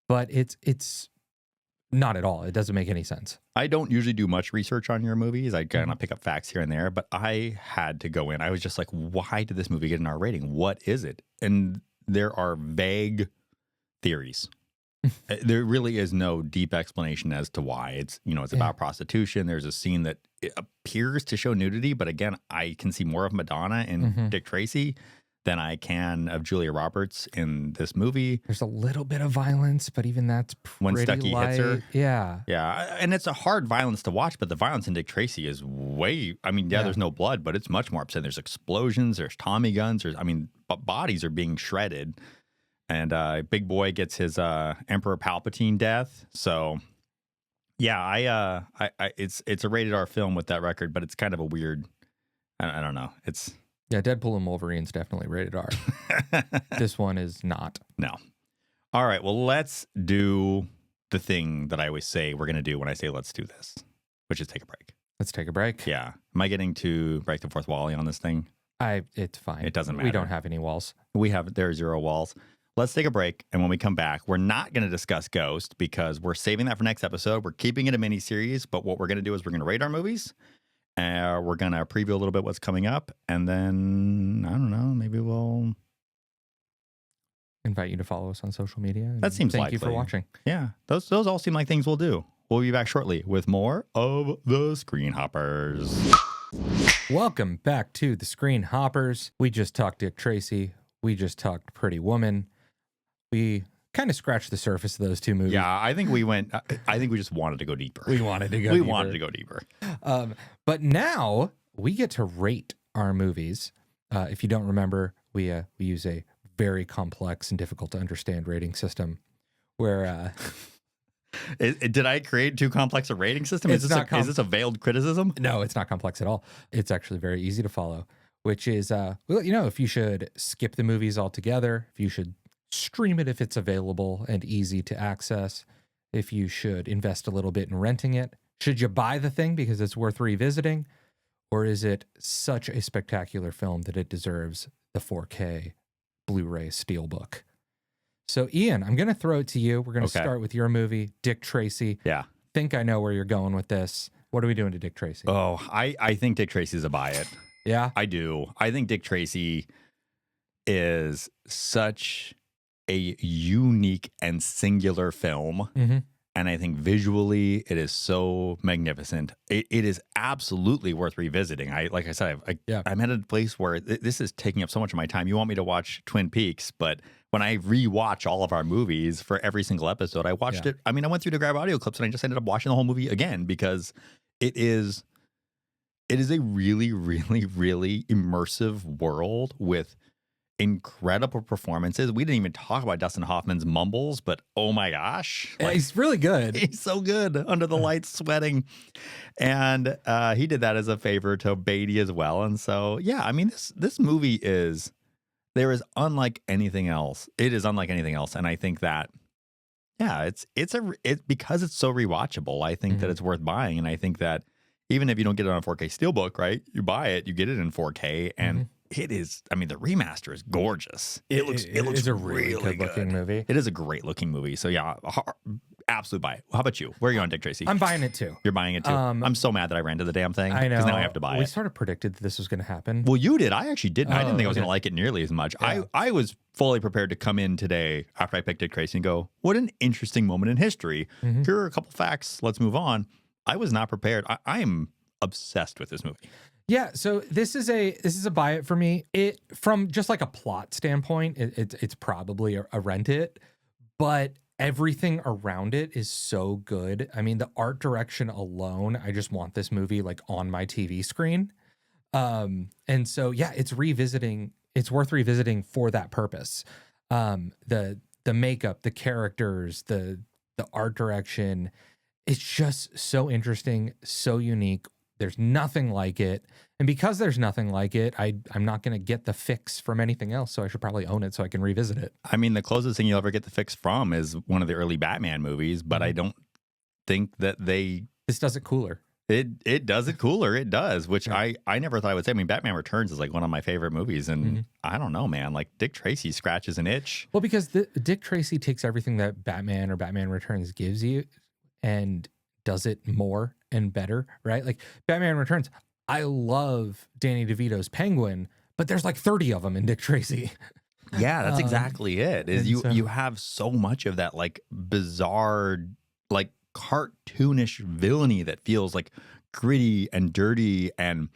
But it's not at all. It doesn't make any sense. I don't usually do much research on your movies. I kind of pick up facts here and there, but I had to go in. I was just like, why did this movie get an R rating? What is it? And there are vague theories. There really is no deep explanation as to why. It's about prostitution. There's a scene that it appears to show nudity, but again, I can see more of Madonna in Dick Tracy than I can of Julia Roberts in this movie. There's a little bit of violence, but even that's pretty when Stuckey light. hits her. Yeah. Yeah. And it's a hard violence to watch, but the violence in Dick Tracy is there's no blood, but it's much more upsetting. There's explosions, there's Tommy guns, bodies are being shredded. And Big Boy gets his Emperor Palpatine death. So, yeah, it's a rated R film with that record, but it's kind of a weird. I don't know. Yeah, Deadpool and Wolverine's definitely rated R. This one is not. No. All right. Well, let's do the thing that I always say we're going to do when I say let's do this, which is take a break. Let's take a break. Yeah. Am I getting to break the fourth wall on this thing? It's fine. It doesn't matter. We don't have any walls. There are 0 walls. Let's take a break, and when we come back, we're not going to discuss Ghost because we're saving that for next episode. We're keeping it a mini-series, but what we're going to do is we're going to rate our movies, and we're going to preview a little bit what's coming up, and then, I don't know, maybe we'll invite you to follow us on social media. That seems likely. Thank you for watching. Yeah, those all seem like things we'll do. We'll be back shortly with more of the Screen Hoppers. Welcome back to the Screen Hoppers. We just talked Dick Tracy. We just talked Pretty Woman. We kind of scratched the surface of those two movies. Yeah, I think we just wanted to go deeper. We wanted to go deeper. But now we get to rate our movies. If you don't remember, we use a very complex and difficult to understand rating system where... Did I create too complex a rating system? Is this a veiled criticism? No, it's not complex at all. It's actually very easy to follow, which is, if you should skip the movies altogether, if you should stream it if it's available and easy to access, if you should invest a little bit in renting it, should you buy the thing because it's worth revisiting, or is it such a spectacular film that it deserves the 4K Blu-ray Steelbook? So, Ian, I'm going to throw it to you. We're going to start with your movie, Dick Tracy. Yeah. Think I know where you're going with this. What are we doing to Dick Tracy? Oh, I think Dick Tracy is a buy it. Yeah? I do. I think Dick Tracy is such a unique and singular film. Mm-hmm. And I think visually it is so magnificent. It is absolutely worth revisiting. Like I said, I'm at a place where this is taking up so much of my time. You want me to watch Twin Peaks, but when I rewatch all of our movies for every single episode, I watched it. I mean, I went through to grab audio clips and I just ended up watching the whole movie again because it is a really, really, really immersive world with incredible performances. We didn't even talk about Dustin Hoffman's mumbles, but oh my gosh. He's really good. He's so good under the lights sweating. And he did that as a favor to Beatty as well. And so, yeah, I mean, this movie is unlike anything else. It is unlike anything else. And I think that, yeah, it's because it's so rewatchable, I think that it's worth buying. And I think that even if you don't get it on a 4K Steelbook, right, you buy it, you get it in 4K, and it is, I mean, the remaster is gorgeous. It looks a really good looking movie. It is a great looking movie. So yeah, absolute buy it. How about you? Where are you on Dick Tracy? I'm buying it too. You're buying it too? I'm so mad that I ran to the damn thing. I know. Because now I have to buy it. We sort of predicted that this was going to happen. Well, you did. I actually didn't. I didn't think I was going to like it nearly as much. Yeah. I was fully prepared to come in today after I picked Dick Tracy and go, what an interesting moment in history. Here are a couple facts. Let's move on. I was not prepared. I am obsessed with this movie. Yeah, so this is a buy it for me. It from just like a plot standpoint, it's probably a rent it, but everything around it is so good. I mean, the art direction alone, I just want this movie like on my TV screen. And so, yeah, it's worth revisiting for that purpose. The makeup, the characters, the art direction, it's just so interesting, so unique. There's nothing like it. And because there's nothing like it, I'm not going to get the fix from anything else. So I should probably own it so I can revisit it. I mean, the closest thing you'll ever get the fix from is one of the early Batman movies, but I don't think that this does it cooler. It does it cooler. It does, which I never thought I would say. I mean, Batman Returns is like one of my favorite movies. And I don't know, man, like Dick Tracy scratches an itch. Well, because Dick Tracy takes everything that Batman or Batman Returns gives you and does it more and better, right? Like Batman Returns, I love Danny DeVito's Penguin, but there's like 30 of them in Dick Tracy. Yeah, that's exactly it. Is you have so much of that like bizarre, like cartoonish villainy that feels like gritty and dirty, and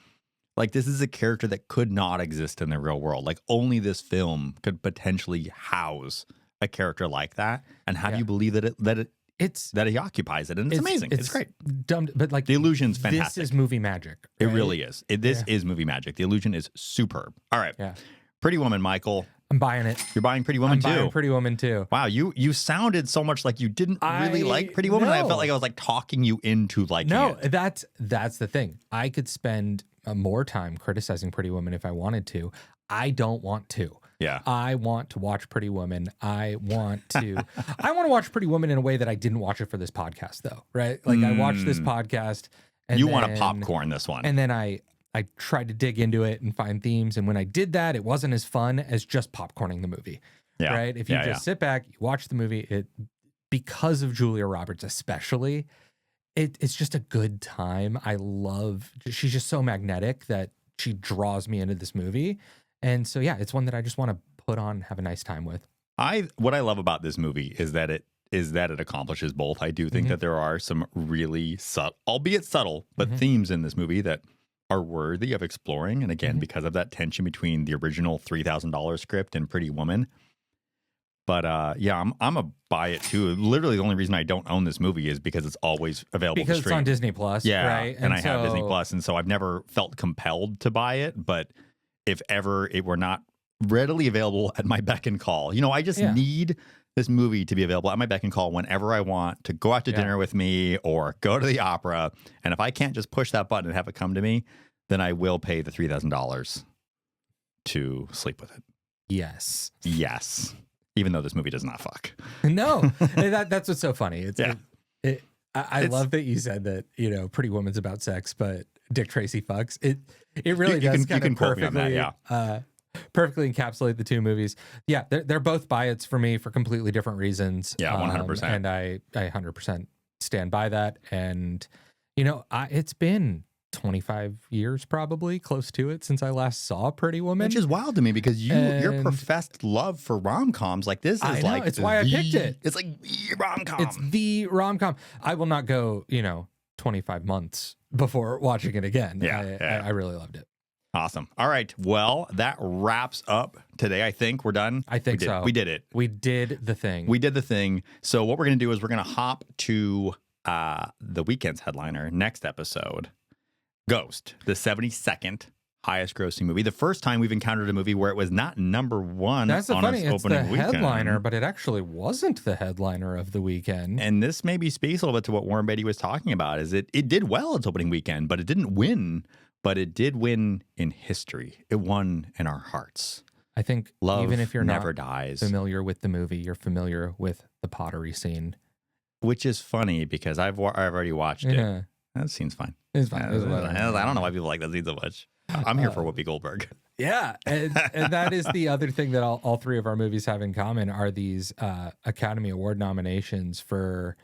like this is a character that could not exist in the real world. Like only this film could potentially house a character like that and have you believe that he occupies it, and it's amazing. It's great. Dumb, but like the illusion's fantastic. This is movie magic. Right? Right? It really is. This is movie magic. The illusion is superb. All right. Yeah. Pretty Woman, Michael. I'm buying it. You're buying Pretty Woman too. I'm buying Pretty Woman too. Wow, you sounded so much like you didn't really like Pretty Woman. No. I felt like I was like talking you into liking it. No, that's the thing. I could spend more time criticizing Pretty Woman if I wanted to. I don't want to. Yeah. I want to watch Pretty Woman. I want to watch Pretty Woman in a way that I didn't watch it for this podcast though, right? Like I watched this podcast and you want to popcorn this one. And then I tried to dig into it and find themes. And when I did that, it wasn't as fun as just popcorning the movie. Yeah. Right. If you just sit back, you watch the movie, because of Julia Roberts, especially, it's just a good time. She's just so magnetic that she draws me into this movie. And so, yeah, it's one that I just want to put on and have a nice time with. What I love about this movie is that it accomplishes both. I do think that there are some really albeit subtle, but themes in this movie that are worthy of exploring. And again, because of that tension between the original $3,000 script and Pretty Woman. But I'm a buy it too. Literally, the only reason I don't own this movie is because it's always available because to stream. It's on Disney Plus, right? And I have Disney Plus, and so I've never felt compelled to buy it. But if ever it were not readily available at my beck and call, I just need this movie to be available at my beck and call whenever I want to go out to dinner with me or go to the opera. And if I can't just push that button and have it come to me, then I will pay the $3,000 to sleep with it. Yes. Even though this movie does not fuck. No, that's what's so funny. I love that you said that, Pretty Woman's about sex, but Dick Tracy fucks. It really does kind of perfectly, perfectly encapsulate the two movies. Yeah, they're both buy-its for me for completely different reasons. Yeah, 100%. And I 100% stand by that. And, it's been 25 years probably, close to it, since I last saw Pretty Woman. Which is wild to me because your professed love for rom-coms, like this is like... it's why I picked it. It's like the rom-com. It's the rom-com. I will not go, 25 months before watching it again. I really loved it. Awesome. All right. Well, that wraps up today. I think we're done. I think so. We did it. We did the thing. We did the thing. So what we're going to do is we're going to hop to the weekend's headliner next episode. Ghost, the 72nd highest grossing movie. The first time we've encountered a movie where it was not number one. That's the on funny. its It's the opening weekend. headliner, but it actually wasn't the headliner of the weekend. And this maybe speaks a little bit to what Warren Beatty was talking about. Is it did well its opening weekend, but it didn't win. But it did win in history. It won in our hearts. I think Love even if you're never not dies. familiar with the movie, you're familiar with the pottery scene, which is funny because I've already watched it. That scene's fine. It's fine. I don't know why people like that scene so much. I'm here for Whoopi Goldberg. Yeah, and that is the other thing that all three of our movies have in common are these Academy Award nominations for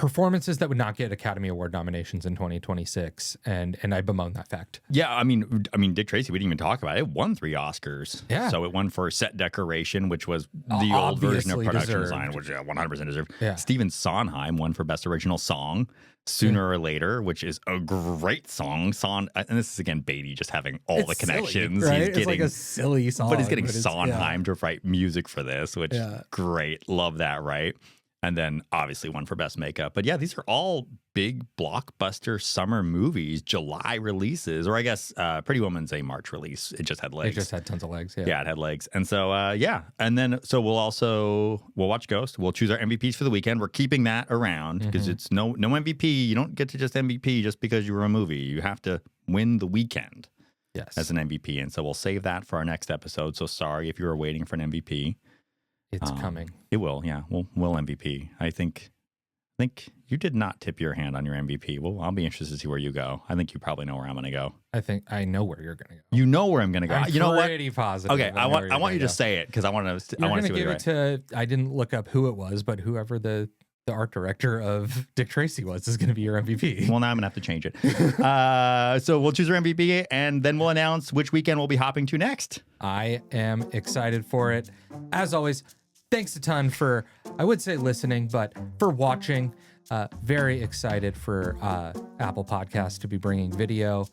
performances that would not get Academy Award nominations in 2026, and I bemoan that fact. Yeah, I mean, Dick Tracy, we didn't even talk about it. It won 3 Oscars. Yeah. So it won for set decoration, which was the old version of Obviously production deserved. design, which 100% deserved. Yeah. Stephen Sondheim won for Best Original Song, Sooner or Later, which is a great song. And this is, again, Beatty just having all It's the silly, connections. right? He's It's getting, like a silly song. but he's getting but it's- Sondheim to write music for this, which Yeah. great. Love that, right? And then obviously one for Best Makeup. But yeah, these are all big blockbuster summer movies, July releases, or I guess Pretty Woman's a March release. It just had legs. It just had tons of legs. Yeah. Yeah, it had legs. And so, yeah. And then, so we'll watch Ghost. We'll choose our MVPs for the weekend. We're keeping that around because it's no MVP. You don't get to just MVP just because you were a movie. You have to win the weekend as an MVP. And so we'll save that for our next episode. So sorry if you were waiting for an MVP. It's coming. It will, yeah. We'll MVP. I think you did not tip your hand on your MVP. Well, I'll be interested to see where you go. I think you probably know where I'm going to go. I think I know where you're going to go. You know where I'm going to go. I'm you know what? pretty positive. Okay, I want you to say it because I want to. You're I want going to to see give what it to. I didn't look up who it was, but whoever the art director of Dick Tracy was is going to be your MVP. Well, now I'm going to have to change it. So we'll choose our MVP, and then we'll announce which weekend we'll be hopping to next. I am excited for it. As always, thanks a ton for, I would say listening, but for watching. Very excited for Apple Podcasts to be bringing video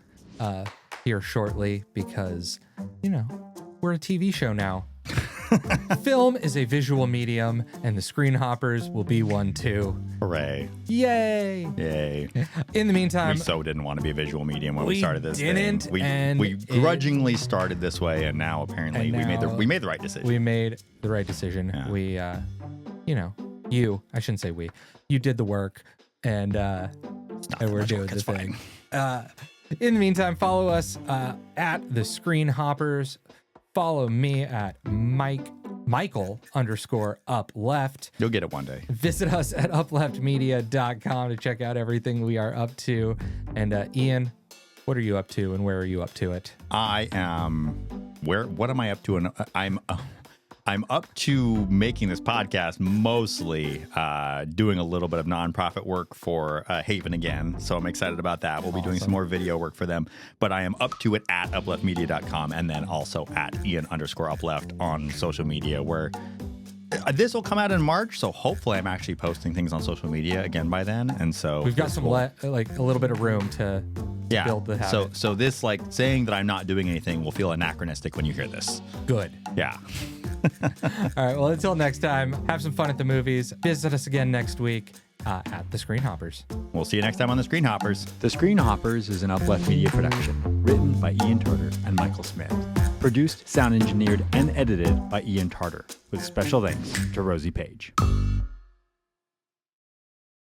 here shortly because, we're a TV show now. Film is a visual medium, and the Screen Hoppers will be one too. Hooray. Yay! Yay. In the meantime, We so didn't want to be a visual medium when we we started this didn't, thing. and We grudgingly started this way, and now apparently we made the right decision. We made the right decision. Yeah. We, I shouldn't say we. You did the work, and we're doing the thing. In the meantime, follow us at the Screen Hoppers. Follow me at Michael_upleft. You'll get it one day. Visit us at upleftmedia.com to check out everything we are up to. And Ian, what are you up to, and where are you up to it? What am I up to? And I'm up to making this podcast, mostly doing a little bit of nonprofit work for Haven again. So I'm excited about that. We'll be doing some more video work for them. But I am up to it at upleftmedia.com, and then also at Ian_upleft on social media, where this will come out in March. So hopefully I'm actually posting things on social media again by then. And so we've got some a little bit of room to build the habit. So this, like, saying that I'm not doing anything will feel anachronistic when you hear this. Good. Yeah. All right. Well, until next time, have some fun at the movies. Visit us again next week at the Screen Hoppers. We'll see you next time on the Screen Hoppers. The Screen Hoppers is an Upleft Media production, written by Ian Tarter and Michael Smith. Produced, sound engineered, and edited by Ian Tarter, with special thanks to Rosie Page.